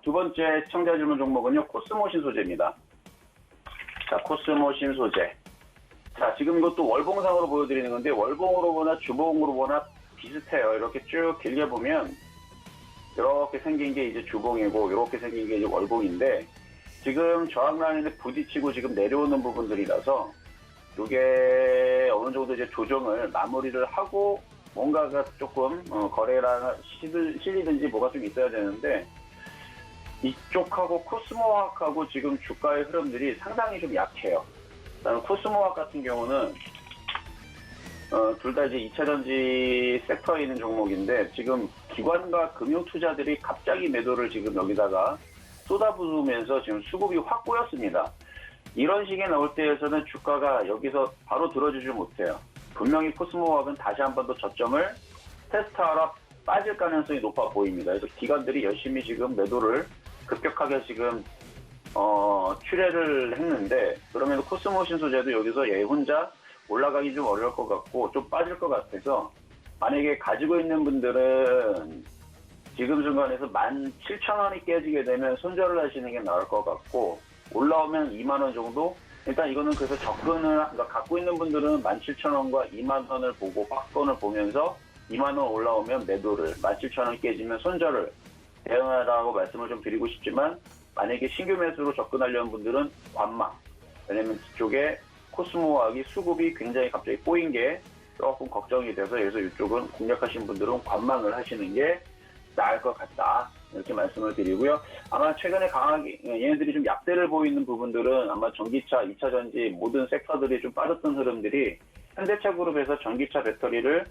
두 번째 시청자 질문 종목은요. 코스모 신소재입니다. 자, 코스모 신소재. 자, 지금 이것도 월봉상으로 보여드리는 건데 월봉으로 보나 주봉으로 보나 비슷해요. 이렇게 쭉 길게 보면 이렇게 생긴 게 이제 주봉이고 이렇게 생긴 게 이제 월봉인데 지금 저항 라인에 부딪히고 지금 내려오는 부분들이라서 이게 어느 정도 이제 조정을 마무리를 하고 뭔가가 조금 거래가 실리든지 뭐가 좀 있어야 되는데 이쪽하고 코스모화학하고 지금 주가의 흐름들이 상당히 좀 약해요. 코스모화학 같은 경우는 둘 다 이제 2차전지 섹터에 있는 종목인데 지금 기관과 금융 투자들이 갑자기 매도를 지금 여기다가 쏟아부으면서 지금 수급이 확 꼬였습니다. 이런 식의 나올 때에서는 주가가 여기서 바로 들어주지 못해요. 분명히 코스모화학은 다시 한 번 더 저점을 테스트하러 빠질 가능성이 높아 보입니다. 그래서 기관들이 열심히 지금 매도를 급격하게 지금 출회를 했는데 그러면 코스모 신소재도 여기서 얘 혼자 올라가기 좀 어려울 것 같고 좀 빠질 것 같아서 만약에 가지고 있는 분들은 지금 순간에서 17,000원이 깨지게 되면 손절을 하시는 게 나을 것 같고 올라오면 2만 원 정도. 일단 이거는 그래서 접근을 그러니까 갖고 있는 분들은 17,000원과 2만 원을 보고 박스권을 보면서 2만 원 올라오면 매도를 17,000원 깨지면 손절을 대응하라고 말씀을 좀 드리고 싶지만 만약에 신규 매수로 접근하려는 분들은 관망. 왜냐면 뒤쪽에 코스모화학이 수급이 굉장히 갑자기 꼬인 게 조금 걱정이 돼서 그래서 이쪽은 공략하신 분들은 관망을 하시는 게 나을 것 같다. 이렇게 말씀을 드리고요. 아마 최근에 강하게 얘네들이 좀 약세를 보이는 부분들은 아마 전기차, 2차전지 모든 섹터들이 좀 빠졌던 흐름들이 현대차 그룹에서 전기차 배터리를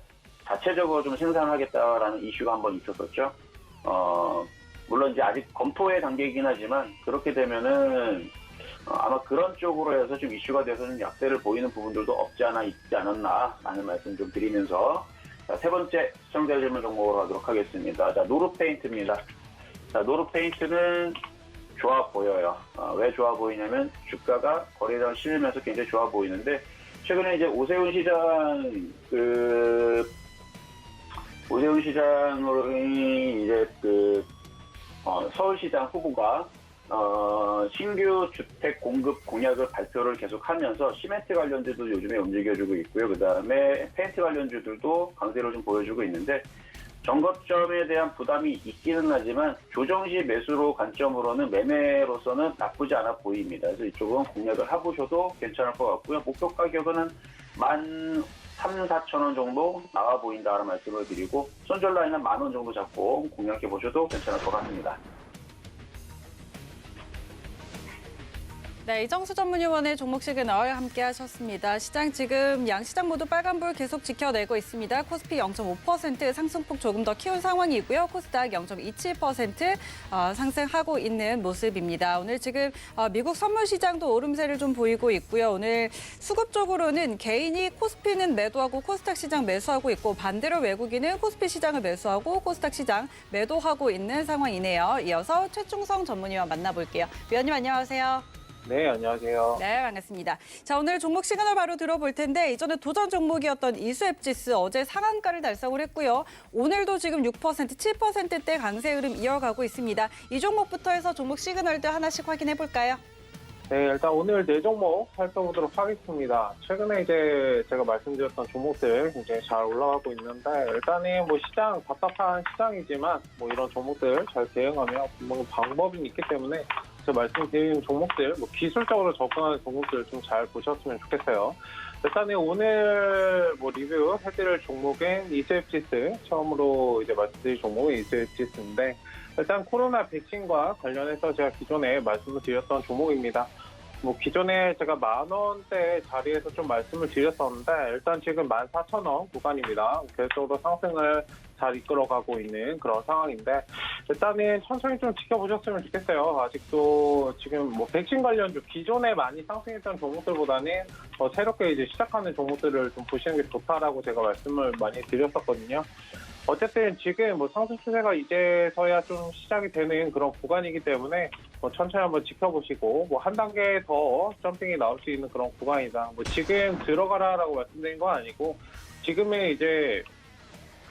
자체적으로 좀 생산하겠다라는 이슈가 한번 있었었죠. 물론 이제 아직 검토의 단계이긴 하지만 그렇게 되면은 아마 그런 쪽으로 해서 좀 이슈가 돼서 좀 약세를 보이는 부분들도 없지 않아 있지 않았나라는 말씀 좀 드리면서 자, 세 번째 시청자 질문 종목으로 가도록 하겠습니다. 자, 노르페인트입니다. 자, 노르페인트는 좋아 보여요. 왜 좋아 보이냐면 주가가 거래량 실리면서 굉장히 좋아 보이는데 최근에 이제 오세훈 시장으로 이제 서울시장 후보가 신규 주택 공급 공약을 발표를 계속하면서 시멘트 관련주도 요즘에 움직여주고 있고요. 그 다음에 페인트 관련주들도 강세를 좀 보여주고 있는데 정거점에 대한 부담이 있기는 하지만 조정시 매수로 관점으로는 매매로서는 나쁘지 않아 보입니다. 그래서 이쪽은 공략을 해보셔도 괜찮을 것 같고요. 목표 가격은 13,000~14,000원 정도 나와 보인다는 말씀을 드리고 손절 라인은 10,000원 정도 잡고 공략해 보셔도 괜찮을 것 같습니다. 네, 이정수 전문위원의 종목 시그널 함께 하셨습니다. 시장 지금 양시장 모두 빨간불 계속 지켜내고 있습니다. 코스피 0.5% 상승폭 조금 더 키운 상황이고요. 코스닥 0.27% 상승하고 있는 모습입니다. 오늘 지금 미국 선물 시장도 오름세를 좀 보이고 있고요. 오늘 수급 쪽으로는 개인이 코스피는 매도하고 코스닥 시장 매수하고 있고 반대로 외국인은 코스피 시장을 매수하고 코스닥 시장 매도하고 있는 상황이네요. 이어서 최충성 전문위원 만나볼게요. 위원님 안녕하세요. 네, 안녕하세요. 네, 반갑습니다. 자, 오늘 종목 시그널 바로 들어볼 텐데 이전에 도전 종목이었던 이수앱지수 어제 상한가를 달성을 했고요. 오늘도 지금 6%, 7%대 강세 흐름 이어가고 있습니다. 이 종목부터 해서 종목 시그널들 하나씩 확인해 볼까요? 네, 일단 오늘 네 종목 살펴보도록 하겠습니다. 최근에 이제 제가 말씀드렸던 종목들 굉장히 잘 올라가고 있는데 일단은 뭐 시장 답답한 시장이지만 뭐 이런 종목들 잘 대응하며 분명히 방법이 있기 때문에 제가 말씀드린 종목들 뭐 기술적으로 접근하는 종목들 좀 잘 보셨으면 좋겠어요. 일단은 오늘 뭐 리뷰 해드릴 종목은 이수앱지수 처음으로 이제 말씀드릴 종목은 이수앱지수인데 일단 코로나 백신과 관련해서 제가 기존에 말씀을 드렸던 종목입니다. 뭐 기존에 제가 10,000원대 자리에서 좀 말씀을 드렸었는데 일단 지금 14,000원 구간입니다. 계속적으로 상승을 잘 이끌어가고 있는 그런 상황인데 일단은 천천히 좀 지켜보셨으면 좋겠어요. 아직도 지금 뭐 백신 관련주 기존에 많이 상승했던 종목들보다는 새롭게 이제 시작하는 종목들을 좀 보시는 게 좋다라고 제가 말씀을 많이 드렸었거든요. 어쨌든 지금 뭐 상승 추세가 이제서야 좀 시작이 되는 그런 구간이기 때문에 뭐 천천히 한번 지켜보시고 뭐 한 단계 더 점핑이 나올 수 있는 그런 구간이다. 뭐 지금 들어가라라고 말씀드린 건 아니고 지금의 이제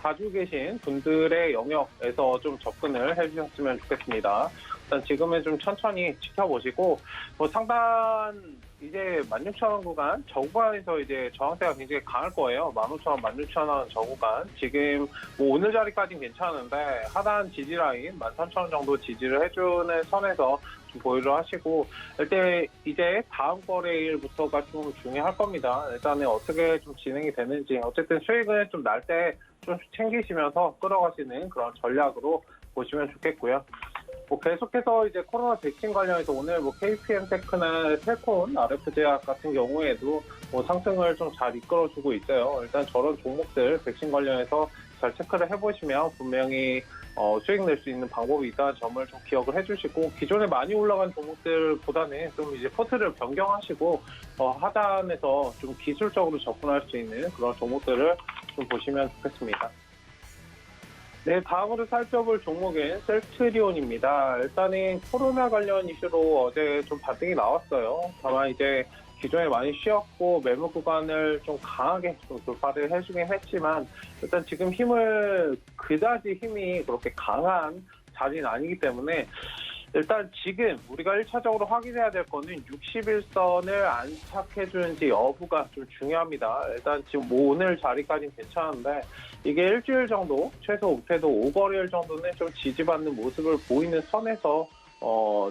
가지고 계신 분들의 영역에서 좀 접근을 해주셨으면 좋겠습니다. 일단 지금은 좀 천천히 지켜보시고 뭐 상단 이제 16,000원 구간 저 구간에서 이제 저항세가 굉장히 강할 거예요. 15,000원, 16,000원 저 구간 지금 뭐 오늘 자리까지는 괜찮은데 하단 지지라인 13,000원 정도 지지를 해주는 선에서 좀 보유를 하시고 일단 이제 다음 거래일부터가 좀 중요할 겁니다. 일단은 어떻게 좀 진행이 되는지 어쨌든 수익은 좀 날 때 좀 챙기시면서 끌어가시는 그런 전략으로 보시면 좋겠고요. 뭐 계속해서 이제 코로나 백신 관련해서 오늘 뭐 KPM테크나 텔콘, RF제약 같은 경우에도 뭐 상승을 좀 잘 이끌어주고 있어요. 일단 저런 종목들 백신 관련해서 잘 체크를 해보시면 분명히 수익 낼 수 있는 방법이 있다는 점을 좀 기억을 해주시고 기존에 많이 올라간 종목들보다는 좀 이제 포트를 변경하시고 하단에서 좀 기술적으로 접근할 수 있는 그런 종목들을 좀 보시면 좋겠습니다. 네, 다음으로 살펴볼 종목은 셀트리온입니다. 일단은 코로나 관련 이슈로 어제 좀 반등이 나왔어요. 다만 이제 기존에 많이 쉬었고 매물 구간을 좀 강하게 좀 돌파를 해주긴 했지만 일단 지금 그다지 힘이 그렇게 강한 자리는 아니기 때문에 일단 지금 우리가 1차적으로 확인해야 될 거는 61선을 안착해주는지 여부가 좀 중요합니다. 일단 지금 뭐 오늘 자리까지는 괜찮은데 이게 일주일 정도 최소 못해도 5거래일 정도는 좀 지지받는 모습을 보이는 선에서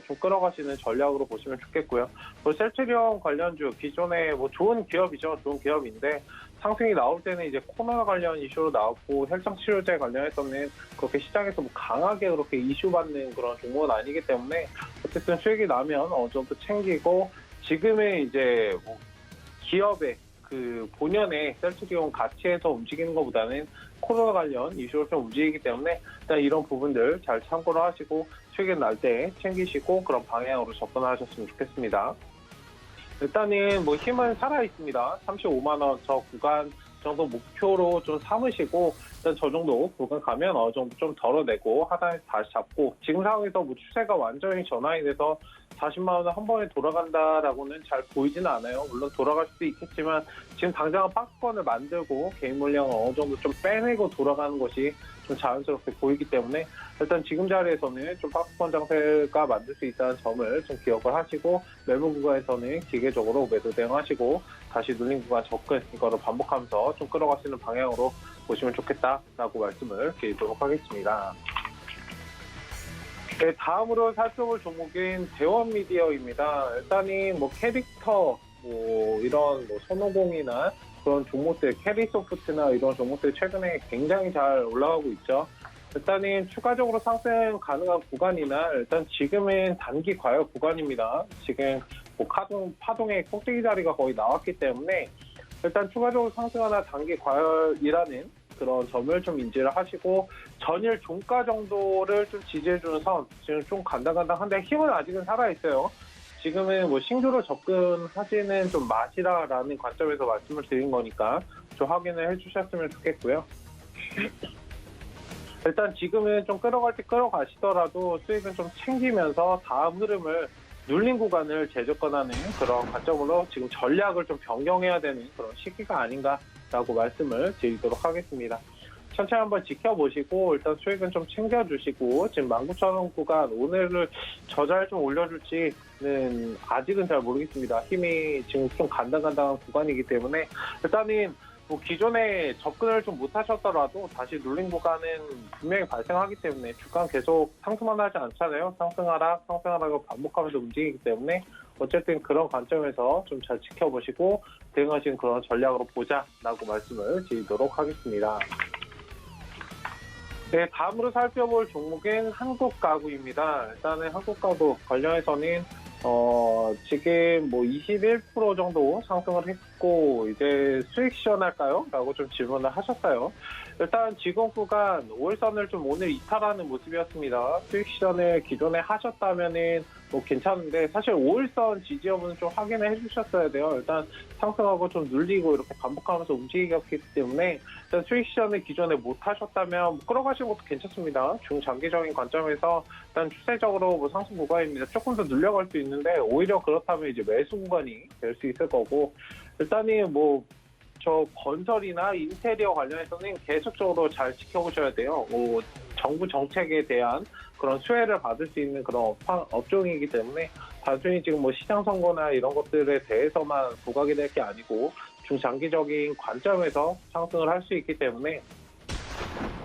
좀 끌어가시는 전략으로 보시면 좋겠고요. 또 셀트리온 관련주 기존에 뭐 좋은 기업이죠. 좋은 기업인데 상승이 나올 때는 이제 코로나 관련 이슈로 나왔고 혈장 치료제 관련해서는 그렇게 시장에서 뭐 강하게 그렇게 이슈받는 그런 종목은 아니기 때문에 어쨌든 수익이 나면 어느 정도 챙기고 지금의 이제 뭐 기업의 그 본연의 셀트리온 가치에서 움직이는 것보다는 코로나 관련 이슈로 좀 움직이기 때문에 일단 이런 부분들 잘 참고를 하시고 수익이 날 때 챙기시고 그런 방향으로 접근하셨으면 좋겠습니다. 일단은 뭐 힘은 살아 있습니다. 35만 원 저 구간 정도 목표로 좀 삼으시고 일단 저 정도 구간 가면 어느 정도 좀 덜어내고 하단에서 다시 잡고 지금 상황에서 뭐 추세가 완전히 전환이 돼서 40만 원을 한 번에 돌아간다라고는 잘 보이지는 않아요. 물론 돌아갈 수도 있겠지만 지금 당장은 박스권을 만들고 개인 물량을 어느 정도 좀 빼내고 돌아가는 것이 좀 자연스럽게 보이기 때문에 일단 지금 자리에서는 좀 박스권 장세가 만들 수 있다는 점을 좀 기억을 하시고 매물 구간에서는 기계적으로 매도 대응하시고 다시 눌린 구간 접근 이거를 반복하면서 좀 끌어가시는 방향으로 보시면 좋겠다라고 말씀을 드리도록 하겠습니다. 네, 다음으로 살펴볼 종목인 대원미디어입니다. 일단은 뭐 캐릭터, 뭐 이런 뭐 손오공이나 그런 종목들, 캐리소프트나 이런 종목들 최근에 굉장히 잘 올라가고 있죠. 일단은 추가적으로 상승 가능한 구간이나 일단 지금은 단기 과열 구간입니다. 지금 뭐 파동의 꼭대기 자리가 거의 나왔기 때문에 일단 추가적으로 상승하나 단기 과열이라는 그런 점을 좀 인지를 하시고 전일 종가 정도를 좀 지지해주는 선 지금 좀 간당간당한데 힘은 아직은 살아있어요. 지금은 뭐 신규로 접근하지는 좀 마시라라는 관점에서 말씀을 드린 거니까 좀 확인을 해주셨으면 좋겠고요. 일단 지금은 좀 끌어갈 때 끌어가시더라도 수익은 좀 챙기면서 다음 흐름을 눌린 구간을 재접근하는 그런 관점으로 지금 전략을 좀 변경해야 되는 그런 시기가 아닌가라고 말씀을 드리도록 하겠습니다. 천천히 한번 지켜보시고 일단 수익은 좀 챙겨주시고 지금 19,000원 구간 오늘을 저자를 좀 올려줄지는 아직은 잘 모르겠습니다. 힘이 지금 좀 간당간당한 구간이기 때문에 일단은 뭐 기존에 접근을 좀 못하셨더라도 다시 눌린 구간은 분명히 발생하기 때문에 주가는 계속 상승만 하지 않잖아요. 상승하락을 반복하면서 움직이기 때문에 어쨌든 그런 관점에서 좀 잘 지켜보시고 대응하시는 그런 전략으로 보자라고 말씀을 드리도록 하겠습니다. 네, 다음으로 살펴볼 종목은 한국가구입니다. 일단은 한국가구 관련해서는 지금 뭐 21% 정도 상승을 했고 이제 수익 시전할까요? 라고 좀 질문을 하셨어요. 일단 지금 구간 5일선을 좀 오늘 이탈하는 모습이었습니다. 수익 시전을 기존에 하셨다면은 뭐 괜찮은데 사실 5일선 지지 여부는 좀 확인을 해주셨어야 돼요. 일단 상승하고 좀 눌리고 이렇게 반복하면서 움직이기 때문에 일단 수익 시전을 기존에 못 하셨다면 끌어가시는 것도 괜찮습니다. 중장기적인 관점에서 일단 추세적으로 뭐 상승 구간입니다. 조금 더 늘려갈 수 있는데 오히려 그렇다면 이제 매수 구간이 될 수 있을 거고 일단은 뭐 저 건설이나 인테리어 관련해서는 계속적으로 잘 지켜보셔야 돼요. 뭐 정부 정책에 대한 그런 수혜를 받을 수 있는 그런 업종이기 때문에 단순히 지금 뭐 시장 선거나 이런 것들에 대해서만 부각이 될 게 아니고 중장기적인 관점에서 상승을 할 수 있기 때문에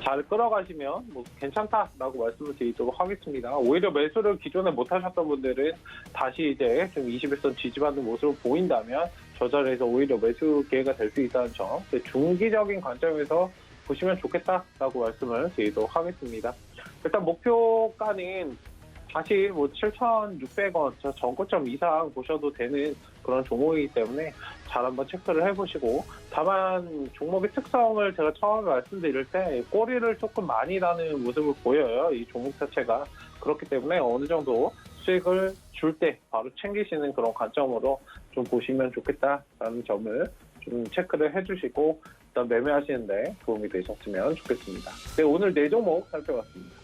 잘 끌어가시면 뭐 괜찮다라고 말씀을 드리도록 하겠습니다. 오히려 매수를 기존에 못 하셨던 분들은 다시 이제 좀 21선 지지받는 모습을 보인다면 저 자리에서 오히려 매수 기회가 될 수 있다는 점, 중기적인 관점에서 보시면 좋겠다라고 말씀을 드리도록 하겠습니다. 일단 목표가는 다시 뭐 7,600원, 저 전고점 이상 보셔도 되는 그런 종목이기 때문에 잘 한번 체크를 해보시고 다만 종목의 특성을 제가 처음에 말씀드릴 때 꼬리를 조금 많이 나는 모습을 보여요. 이 종목 자체가. 그렇기 때문에 어느 정도 수익을 줄 때 바로 챙기시는 그런 관점으로 좀 보시면 좋겠다라는 점을 좀 체크를 해주시고 일단 매매하시는데 도움이 되셨으면 좋겠습니다. 네, 오늘 4종목 살펴봤습니다.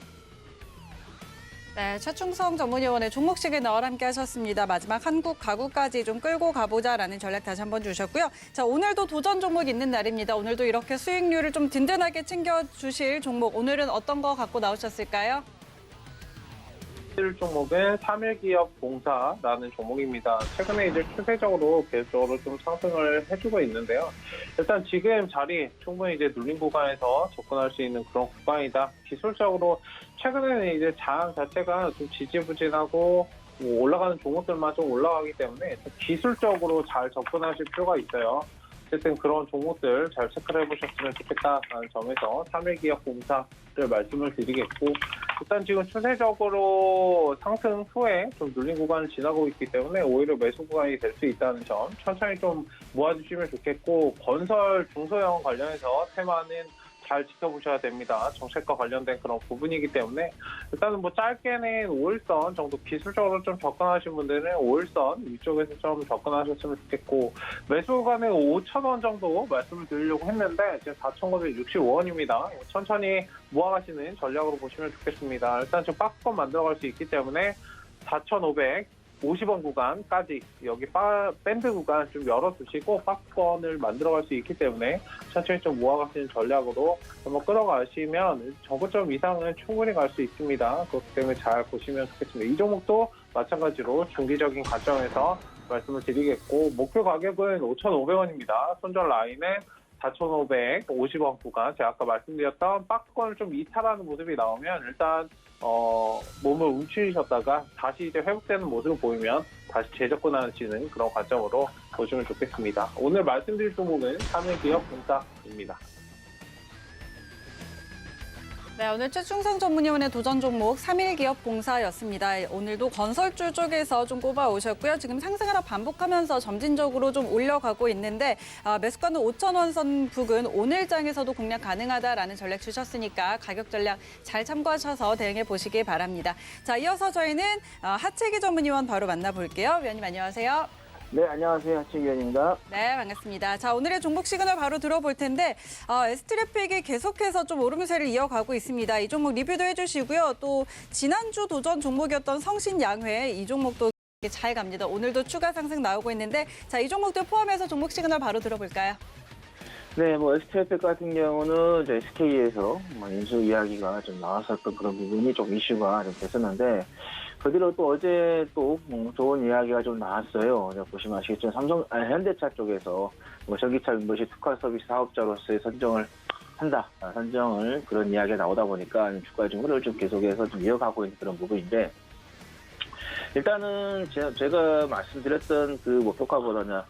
네, 최충성 전문위원의 종목 시그널 함께 하셨습니다. 마지막 한국 가구까지 좀 끌고 가보자라는 전략 다시 한번 주셨고요. 자, 오늘도 도전 종목 있는 날입니다. 오늘도 이렇게 수익률을 좀 든든하게 챙겨주실 종목, 오늘은 어떤 거 갖고 나오셨을까요? 종목은 3일기업공사라는 종목입니다. 최근에 이제 추세적으로 계속적으로 좀 상승을 해주고 있는데요. 일단 지금 자리 충분히 이제 눌린 구간에서 접근할 수 있는 그런 구간이다. 기술적으로 최근에는 이제 장 자체가 좀 지지부진하고 뭐 올라가는 종목들만 좀 올라가기 때문에 좀 기술적으로 잘 접근하실 필요가 있어요. 어쨌든 그런 종목들 잘 체크를 해보셨으면 좋겠다라는 점에서 3일기업공사를 말씀을 드리겠고 일단 지금 추세적으로 상승 후에 좀 눌린 구간을 지나고 있기 때문에 오히려 매수 구간이 될 수 있다는 점 천천히 좀 모아주시면 좋겠고 건설 중소형 관련해서 테마는 잘 지켜보셔야 됩니다. 정책과 관련된 그런 부분이기 때문에 일단은 뭐 짧게는 5일선 정도 기술적으로 좀 접근하신 분들은 5일선 위쪽에서 좀 접근하셨으면 좋겠고 매수 구간은 5,000원 정도 말씀을 드리려고 했는데 지금 4,965원입니다. 천천히 모아가시는 전략으로 보시면 좋겠습니다. 일단 좀 박스권 만들어갈 수 있기 때문에 4,550원 구간까지 여기 밴드 구간 좀 열어두시고 박스권을 만들어갈 수 있기 때문에 천천히 좀 모아가시는 전략으로 한번 끌어가시면 저고점 이상은 충분히 갈 수 있습니다. 그렇기 때문에 잘 보시면 좋겠습니다. 이 종목도 마찬가지로 중기적인 관점에서 말씀을 드리겠고 목표 가격은 5,500원입니다. 손절 라인은 4,550원 구간 제가 아까 말씀드렸던 박스권을 좀 이탈하는 모습이 나오면 일단 몸을 움츠리셨다가 다시 이제 회복되는 모습을 보이면 다시 재접근하시는 그런 관점으로 보시면 좋겠습니다. 오늘 말씀드릴 종목은 3일기업공사입니다. 네, 오늘 최충성 전문위원의 도전 종목 3일기업봉사였습니다. 오늘도 건설주 쪽에서 좀 꼽아오셨고요. 지금 상승하라 반복하면서 점진적으로 좀 올려가고 있는데 매수가는 5,000원 선 부근 오늘장에서도 공략 가능하다라는 전략 주셨으니까 가격 전략 잘 참고하셔서 대응해 보시기 바랍니다. 자, 이어서 저희는 하채기 전문위원 바로 만나볼게요. 위원님 안녕하세요. 네, 안녕하세요. 하채기위원입니다. 네, 반갑습니다. 자, 오늘의 종목 시그널 바로 들어볼 텐데 S트래픽이 계속해서 좀 오름세를 이어가고 있습니다. 이 종목 리뷰도 해주시고요. 또 지난주 도전 종목이었던 성신양회 이 종목도 잘 갑니다. 오늘도 추가 상승 나오고 있는데 자, 이 종목들 포함해서 종목 시그널 바로 들어볼까요? 네, S트래픽 같은 경우는 이제 SK에서 인수 이야기가 좀 나왔었던 그런 부분이 좀 이슈가 좀 됐었는데 그 뒤로 또 어제 또 좋은 이야기가 좀 나왔어요. 보시면 아시겠지만 현대차 쪽에서 전기차 멤버십 특화 서비스 사업자로서의 선정을 한다. 선정을 그런 이야기가 나오다 보니까 주가 흐름을 좀 계속해서 좀 이어가고 있는 그런 부분인데 일단은 제가 말씀드렸던 그 목표가보다는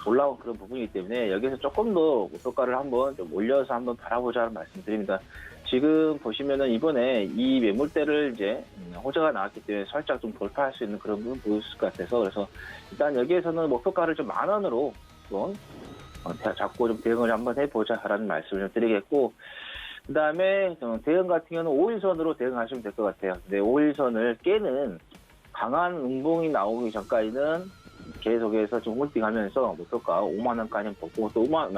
올라온 그런 부분이기 때문에 여기서 조금 더 목표가를 한번 좀 올려서 한번 바라보자는 말씀드립니다. 지금 보시면은 이번에 이 매물대를 이제 호재가 나왔기 때문에 살짝 좀 돌파할 수 있는 그런 부분 보였을 것 같아서 그래서 일단 여기에서는 목표가를 좀 10,000원으로 좀 잡고 좀 대응을 한번 해보자라는 말씀을 좀 드리겠고 그 다음에 대응 같은 경우는 5일선으로 대응하시면 될 것 같아요. 근데 5일선을 깨는 강한 음봉이 나오기 전까지는 계속해서 좀 홀딩하면서 목표가 5만 원까지 보고 또 만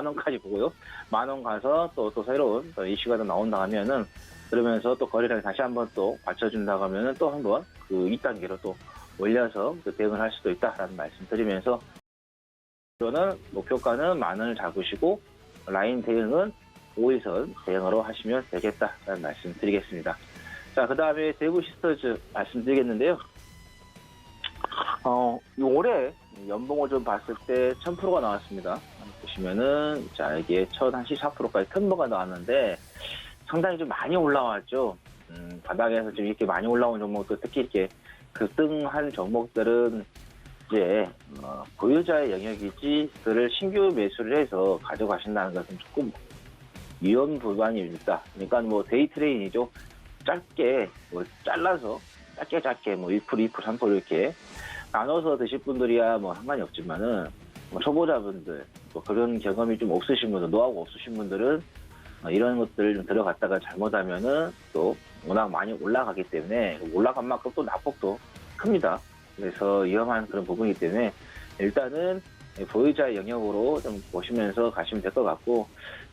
원까지 보고요. 10,000원 가서 또 새로운 이슈가 더 나온다 하면은 그러면서 또 거래량이 다시 한번 또 받쳐준다고 하면은 또 한번 그 2단계로 또 올려서 또 대응을 할 수도 있다라는 말씀 드리면서 저는 목표가는 10,000원을 잡으시고 라인 대응은 5일선 대응으로 하시면 되겠다라는 말씀 드리겠습니다. 자, 그 다음에 대구 시스터즈 말씀드리겠는데요. 올해 연봉을 좀 봤을 때 1,000%가 나왔습니다. 보시면은, 자, 이게 1,014%까지 턴버가 나왔는데 상당히 좀 많이 올라왔죠. 바닥에서 좀 이렇게 많이 올라온 종목들, 특히 이렇게 급등한 종목들은 이제, 보유자의 영역이지, 그를 신규 매수를 해서 가져가신다는 것은 조금 위험 부분입니다. 그러니까 데이 트레이닝이죠. 짧게, 잘라서, 짧게, 1%, 2%, 3% 이렇게 나눠서 드실 분들이야 상관이 없지만은, 초보자분들, 그런 경험이 좀 없으신 분들, 노하우가 없으신 분들은, 이런 것들을 좀 들어갔다가 잘못하면은 또 워낙 많이 올라가기 때문에, 올라간 만큼 또 낙폭도 큽니다. 그래서 위험한 그런 부분이기 때문에, 일단은 보유자의 영역으로 좀 보시면서 가시면 될 것 같고,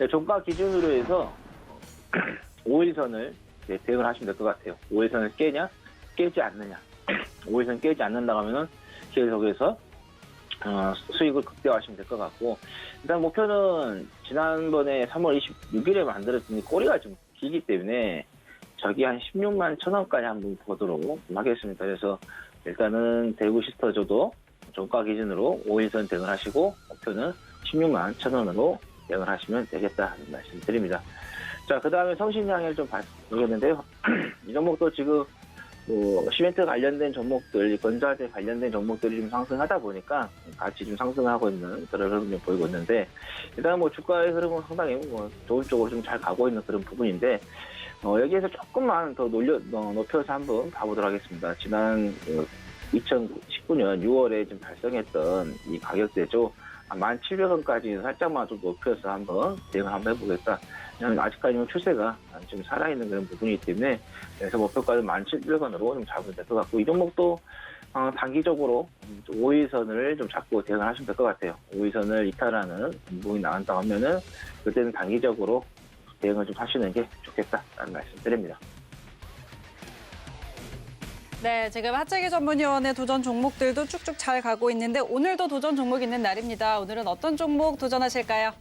종가 기준으로 해서 5일선을 대응을 하시면 될 것 같아요. 5일선을 깨냐? 깨지 않느냐. 5일선 깨지 않는다고 하면은 계속해서 수익을 극대화하시면 될 것 같고 일단 목표는 지난번에 3월 26일에 만들었더니 꼬리가 좀 길기 때문에 저기 한 16만 1,000원까지 한번 보도록 하겠습니다. 그래서 일단은 대구 시스터즈도 종가 기준으로 5일선 대응을 하시고 목표는 16만 1,000원으로 대응을 하시면 되겠다는 말씀 드립니다. 자, 그 다음에 성신양을 좀 보겠는데요. 이 종목도 지금 시멘트 관련된 종목들, 건자재 관련된 종목들이 좀 상승하다 보니까 같이 좀 상승하고 있는 그런 흐름이 보이고 있는데 일단 주가의 흐름은 상당히 좋은 쪽으로 좀 잘 가고 있는 그런 부분인데 여기에서 조금만 더 높여서 한번 봐보도록 하겠습니다. 지난 2019년 6월에 좀 발생했던 이 가격대죠. 1,700원까지 살짝만 좀 높여서 한번 대응을 한번 해보겠다. 아직까지는 추세가 좀 살아있는 그런 부분이기 때문에 그래서 목표가는 1,700원으로 좀 잡으면 될 것 같고 이 종목도 단기적으로 5일선을 좀 잡고 대응을 하시면 될 것 같아요. 5일선을 이탈하는 운봉이 나온다고 하면은 그때는 단기적으로 대응을 좀 하시는 게 좋겠다라는 말씀 드립니다. 네, 지금 하채기 전문위원의 도전 종목들도 쭉쭉 잘 가고 있는데 오늘도 도전 종목 있는 날입니다. 오늘은 어떤 종목 도전하실까요?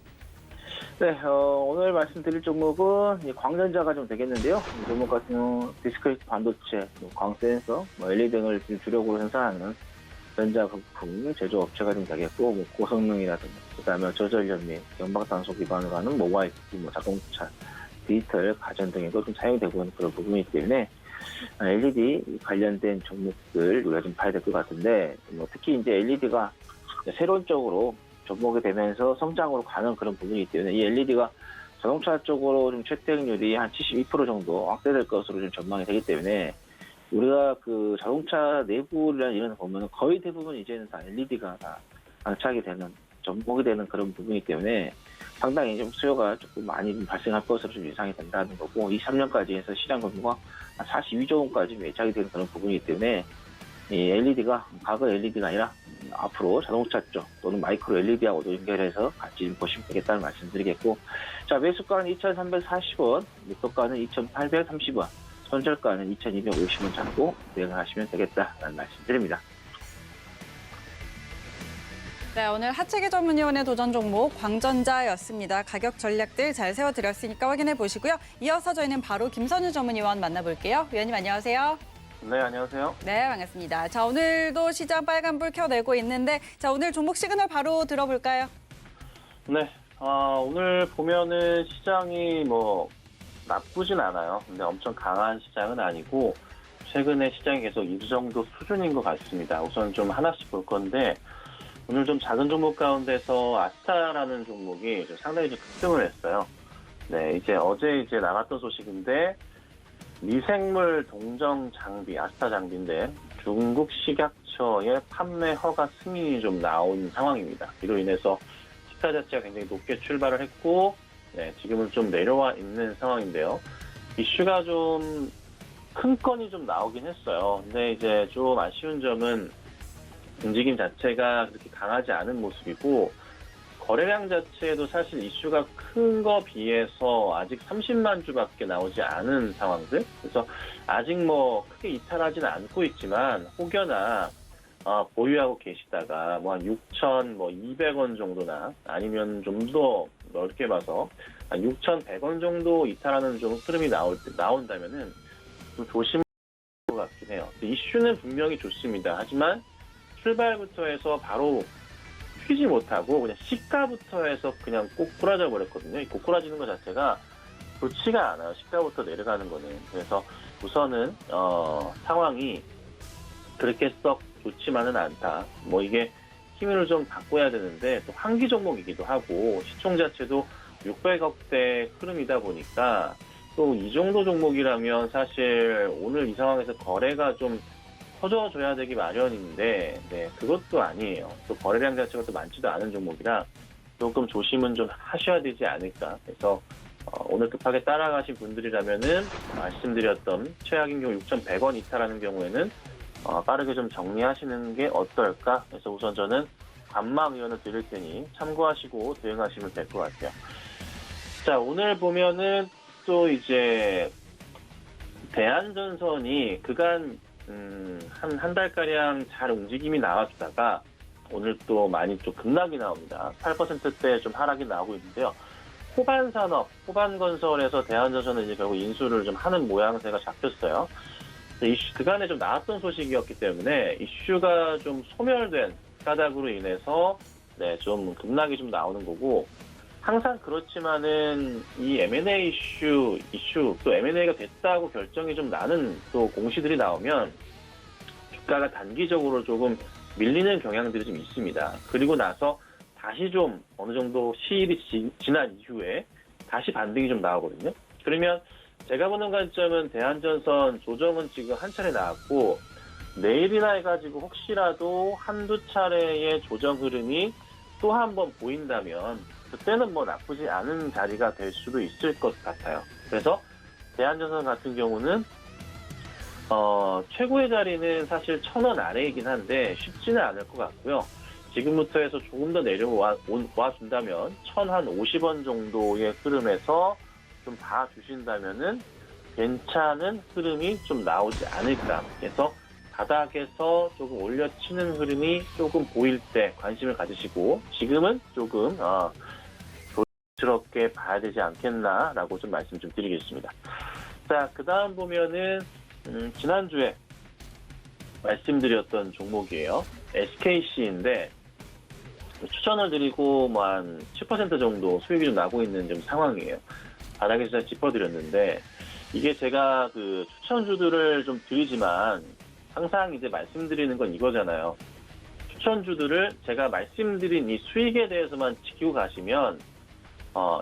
네, 오늘 말씀드릴 종목은 광전자가 좀 되겠는데요. 이 종목 같은 경우 디스크리트 반도체, 광센서, LED 등을 주력으로 생산하는 전자부품 제조업체가 좀 되겠고, 고성능이라든가, 그 다음에 저전력 및 연방탄소 기반으로 하는 모바일, 자동차, 디지털, 가전 등에도 좀 사용되고 있는 그런 부분이기 때문에 LED 관련된 종목들 우리가 좀 봐야 될 것 같은데, 특히 이제 LED가 새로운 쪽으로 접목이 되면서 성장으로 가는 그런 부분이기 때문에 이 LED가 자동차 쪽으로 좀 채택률이 한 72% 정도 확대될 것으로 좀 전망이 되기 때문에 우리가 그 자동차 내부를 이런 거 보면 거의 대부분 이제는 다 LED가 다 장착이 되는, 접목이 되는 그런 부분이기 때문에 상당히 좀 수요가 조금 많이 좀 발생할 것으로 좀 예상이 된다는 거고, 23년까지 해서 시장 규모가 한 42조 원까지 예상이 되는 그런 부분이기 때문에 이 LED가 과거 LED가 아니라 앞으로 자동차 쪽 또는 마이크로 LED하고도 연결해서 같이 좀 보시면 되겠다는 말씀드리겠고, 자, 매수가는 2,340원, 목표가는 2,830원, 손절가는 2,250원 잡고 대응을 하시면 되겠다라는 말씀드립니다. 네, 오늘 하체기 전문위원회 도전 종목 광전자였습니다. 가격 전략들 잘 세워드렸으니까 확인해 보시고요. 이어서 저희는 바로 김선유 전문위원 만나볼게요. 위원님 안녕하세요. 네, 안녕하세요. 네, 반갑습니다. 자, 오늘도 시장 빨간불 켜내고 있는데, 자, 오늘 종목 시그널 바로 들어볼까요? 네, 오늘 보면은 시장이 뭐 나쁘진 않아요. 근데 엄청 강한 시장은 아니고 최근에 시장이 계속 이 정도 수준인 것 같습니다. 우선 좀 하나씩 볼 건데, 오늘 좀 작은 종목 가운데서 아스타라는 종목이 좀 상당히 좀 급등을 했어요. 네, 이제 어제 나갔던 소식인데, 미생물 동정 장비, 아스타 장비인데 중국 식약처의 판매 허가 승인이 좀 나온 상황입니다. 이로 인해서 시가 자체가 굉장히 높게 출발을 했고, 네, 지금은 좀 내려와 있는 상황인데요. 이슈가 좀 큰 건이 좀 나오긴 했어요. 근데 이제 좀 아쉬운 점은 움직임 자체가 그렇게 강하지 않은 모습이고, 거래량 자체도 사실 이슈가 큰 거 비해서 아직 30만 주밖에 나오지 않은 상황들. 그래서 아직 뭐 크게 이탈하지는 않고 있지만 혹여나 보유하고 계시다가 뭐 한 6,200원 정도나 아니면 좀 더 넓게 봐서 한 6,100원 정도 이탈하는 좀 흐름이 나온다면은 좀 조심할 것 같긴 해요. 이슈는 분명히 좋습니다. 하지만 출발부터 해서 바로 튀지 못하고 그냥 시가부터 해서 그냥 꼭 꼬라져 버렸거든요. 이 꼬꾸라지는 것 자체가 좋지가 않아요. 시가부터 내려가는 거는. 그래서 우선은 상황이 그렇게 썩 좋지만은 않다. 뭐 이게 힘을 좀 바꿔야 되는데 또 환기 종목이기도 하고 시총 자체도 600억대 흐름이다 보니까 또 이 정도 종목이라면 사실 오늘 이 상황에서 거래가 좀 터져줘야 되기 마련인데, 네, 그것도 아니에요. 또 거래량 자체가 또 많지도 않은 종목이라 조금 조심은 좀 하셔야 되지 않을까. 그래서 오늘 급하게 따라가신 분들이라면은 말씀드렸던 최악인 경우 6,100원 이탈하는 경우에는 빠르게 좀 정리하시는 게 어떨까. 그래서 우선 저는 관망 의견을 드릴 테니 참고하시고 대응하시면 될 것 같아요. 자, 오늘 보면은 또 이제 대한전선이 그간 한 달가량 잘 움직임이 나와주다가 오늘 또 많이 좀 급락이 나옵니다. 8%대 좀 하락이 나오고 있는데요. 호반산업, 호반건설에서 대한전선은 이제 결국 인수를 좀 하는 모양새가 잡혔어요. 그간에 좀 나왔던 소식이었기 때문에 이슈가 좀 소멸된 까닭으로 인해서 네, 좀 급락이 좀 나오는 거고, 항상 그렇지만은 이 M&A 이슈 또 M&A가 됐다고 결정이 좀 나는 또 공시들이 나오면 주가가 단기적으로 조금 밀리는 경향들이 좀 있습니다. 그리고 나서 다시 좀 어느 정도 시일이 지난 이후에 다시 반등이 좀 나오거든요. 그러면 제가 보는 관점은 대한전선 조정은 지금 한 차례 나왔고, 내일이나 해가지고 혹시라도 한두 차례의 조정 흐름이 또 한 번 보인다면 그때는 뭐 나쁘지 않은 자리가 될 수도 있을 것 같아요. 그래서 대한전선 같은 경우는 최고의 자리는 사실 1,000원 아래이긴 한데 쉽지는 않을 것 같고요. 지금부터 해서 조금 더 내려와 준다면 1,050원 정도의 흐름에서 좀 봐주신다면은 괜찮은 흐름이 좀 나오지 않을까. 그래서 바닥에서 조금 올려치는 흐름이 조금 보일 때 관심을 가지시고, 지금은 조금 조심스럽게 봐야 되지 않겠나라고 좀 말씀 좀 드리겠습니다. 자, 그 다음 보면은 지난주에 말씀드렸던 종목이에요. SKC인데 추천을 드리고 뭐 한 10% 정도 수익이 좀 나고 있는 좀 상황이에요. 바닥에서 잘 짚어드렸는데, 이게 제가 그 추천주들을 좀 드리지만 항상 이제 말씀드리는 건 이거잖아요. 추천주들을 제가 말씀드린 이 수익에 대해서만 지키고 가시면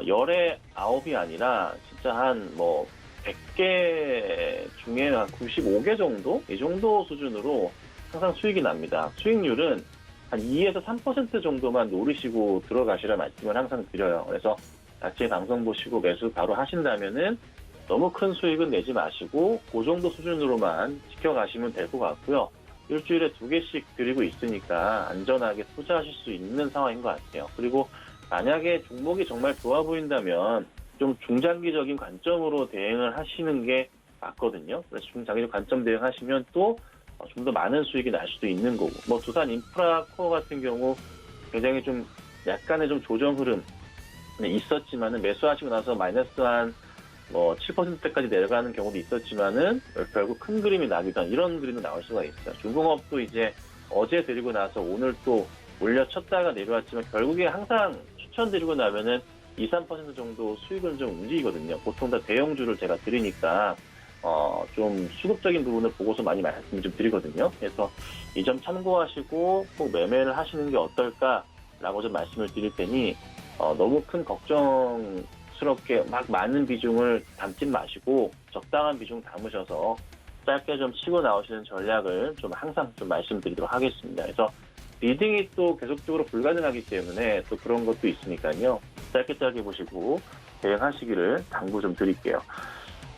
열의 9이 아니라 진짜 한 뭐 100개 중에 한 95개 정도? 이 정도 수준으로 항상 수익이 납니다. 수익률은 한 2에서 3% 정도만 노리시고 들어가시라 말씀을 항상 드려요. 그래서 자체 방송 보시고 매수 바로 하신다면은 너무 큰 수익은 내지 마시고 그 정도 수준으로만 지켜가시면 될 것 같고요. 일주일에 2개씩 드리고 있으니까 안전하게 투자하실 수 있는 상황인 것 같아요. 그리고 만약에 종목이 정말 좋아 보인다면 좀 중장기적인 관점으로 대응을 하시는 게 맞거든요. 그래서 중장기적 관점 대응하시면 또 좀 더 많은 수익이 날 수도 있는 거고, 뭐 두산 인프라 코어 같은 경우 굉장히 좀 약간의 좀 조정 흐름 있었지만은 매수하시고 나서 마이너스 한 뭐 7%까지 내려가는 경우도 있었지만은 결국 큰 그림이 나기도 한 이런 그림도 나올 수가 있어요. 중공업도 이제 어제 드리고 나서 오늘 또 올려쳤다가 내려왔지만 결국에 항상 추천드리고 나면은 2, 3% 정도 수익은 좀 움직이거든요. 보통 다 대형주를 제가 드리니까 좀 수급적인 부분을 보고서 많이 말씀 좀 드리거든요. 그래서 이 점 참고하시고 꼭 매매를 하시는 게 어떨까라고 좀 말씀을 드릴 테니 너무 큰 걱정스럽게 막 많은 비중을 담진 마시고 적당한 비중 담으셔서 짧게 좀 치고 나오시는 전략을 좀 항상 좀 말씀드리도록 하겠습니다. 그래서 리딩이 또 계속적으로 불가능하기 때문에 또 그런 것도 있으니까요. 짧게 보시고 대응하시기를 당부 좀 드릴게요.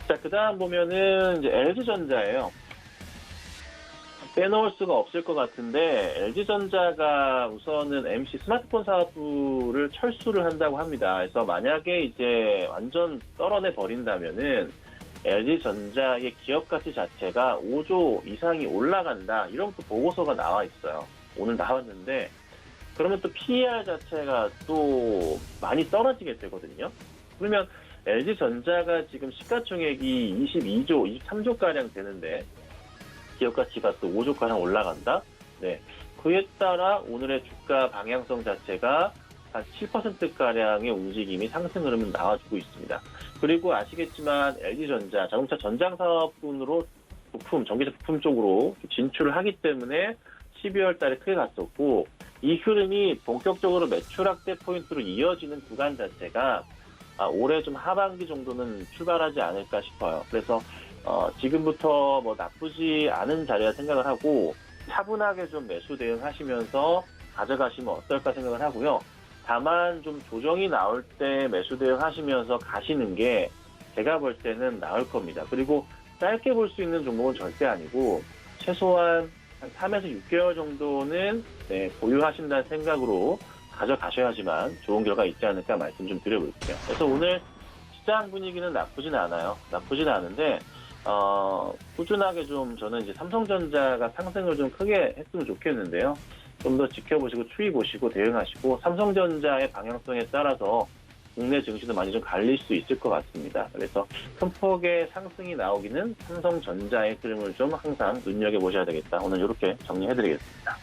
자, 그 다음 보면은 이제 LG전자예요. 빼놓을 수가 없을 것 같은데 LG전자가 우선은 MC 스마트폰 사업부를 철수를 한다고 합니다. 그래서 만약에 이제 완전 떨어내 버린다면은 LG전자의 기업 가치 자체가 5조 이상이 올라간다. 이런 또 보고서가 나와 있어요. 오늘 나왔는데 그러면 또 PER 자체가 또 많이 떨어지게 되거든요. 그러면 LG전자가 지금 시가총액이 22조, 23조가량 되는데 기업 가치가 또 5조가량 올라간다? 네. 그에 따라 오늘의 주가 방향성 자체가 한 7%가량의 움직임이 상승 흐름은 나와주고 있습니다. 그리고 아시겠지만 LG전자 자동차 전장 사업분으로 전기차 부품 쪽으로 진출을 하기 때문에 12월 달에 크게 갔었고 이 흐름이 본격적으로 매출 확대 포인트로 이어지는 구간 자체가 올해 좀 하반기 정도는 출발하지 않을까 싶어요. 그래서 지금부터 뭐 나쁘지 않은 자리라 생각을 하고 차분하게 좀 매수 대응하시면서 가져가시면 어떨까 생각을 하고요. 다만 좀 조정이 나올 때 매수 대응하시면서 가시는 게 제가 볼 때는 나을 겁니다. 그리고 짧게 볼 수 있는 종목은 절대 아니고 최소한 한 3에서 6개월 정도는 보유하신다는 생각으로 가져가셔야지만 좋은 결과 있지 않을까 말씀 좀 드려볼게요. 그래서 오늘 시장 분위기는 나쁘진 않아요. 나쁘진 않은데 꾸준하게 좀 저는 이제 삼성전자가 상승을 좀 크게 했으면 좋겠는데요. 좀 더 지켜보시고 추이 보시고 대응하시고 삼성전자의 방향성에 따라서 국내 증시도 많이 좀 갈릴 수 있을 것 같습니다. 그래서 큰 폭의 상승이 나오기는 삼성전자의 흐름을 좀 항상 눈여겨보셔야 되겠다. 오늘 이렇게 정리해드리겠습니다.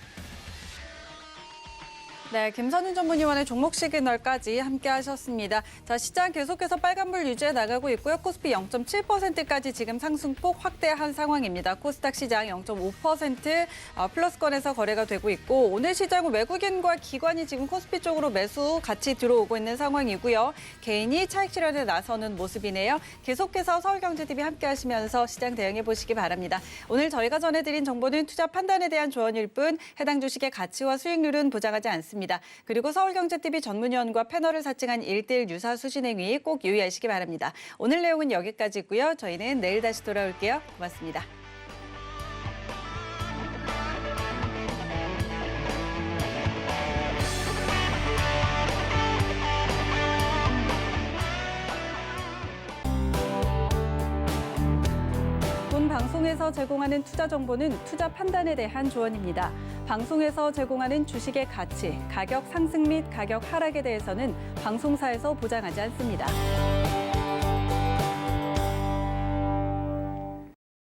네, 김선윤 전문위원의 종목 시그널까지 함께 하셨습니다. 자, 시장 계속해서 빨간불 유지해 나가고 있고요. 코스피 0.7%까지 지금 상승폭 확대한 상황입니다. 코스닥 시장 0.5% 플러스권에서 거래가 되고 있고 오늘 시장은 외국인과 기관이 지금 코스피 쪽으로 매수 같이 들어오고 있는 상황이고요. 개인이 차익 실현에 나서는 모습이네요. 계속해서 서울경제TV 함께 하시면서 시장 대응해 보시기 바랍니다. 오늘 저희가 전해드린 정보는 투자 판단에 대한 조언일 뿐 해당 주식의 가치와 수익률은 보장하지 않습니다. 그리고 서울경제TV 전문위원과 패널을 사칭한 1:1 유사수 진행위 꼭 유의하시기 바랍니다. 오늘 내용은 여기까지고요. 저희는 내일 다시 돌아올게요. 고맙습니다. 본 방송에서 제공하는 투자 정보는 투자 판단에 대한 조언입니다. 방송에서 제공하는 주식의 가치, 가격 상승 및 가격 하락에 대해서는 방송사에서 보장하지 않습니다.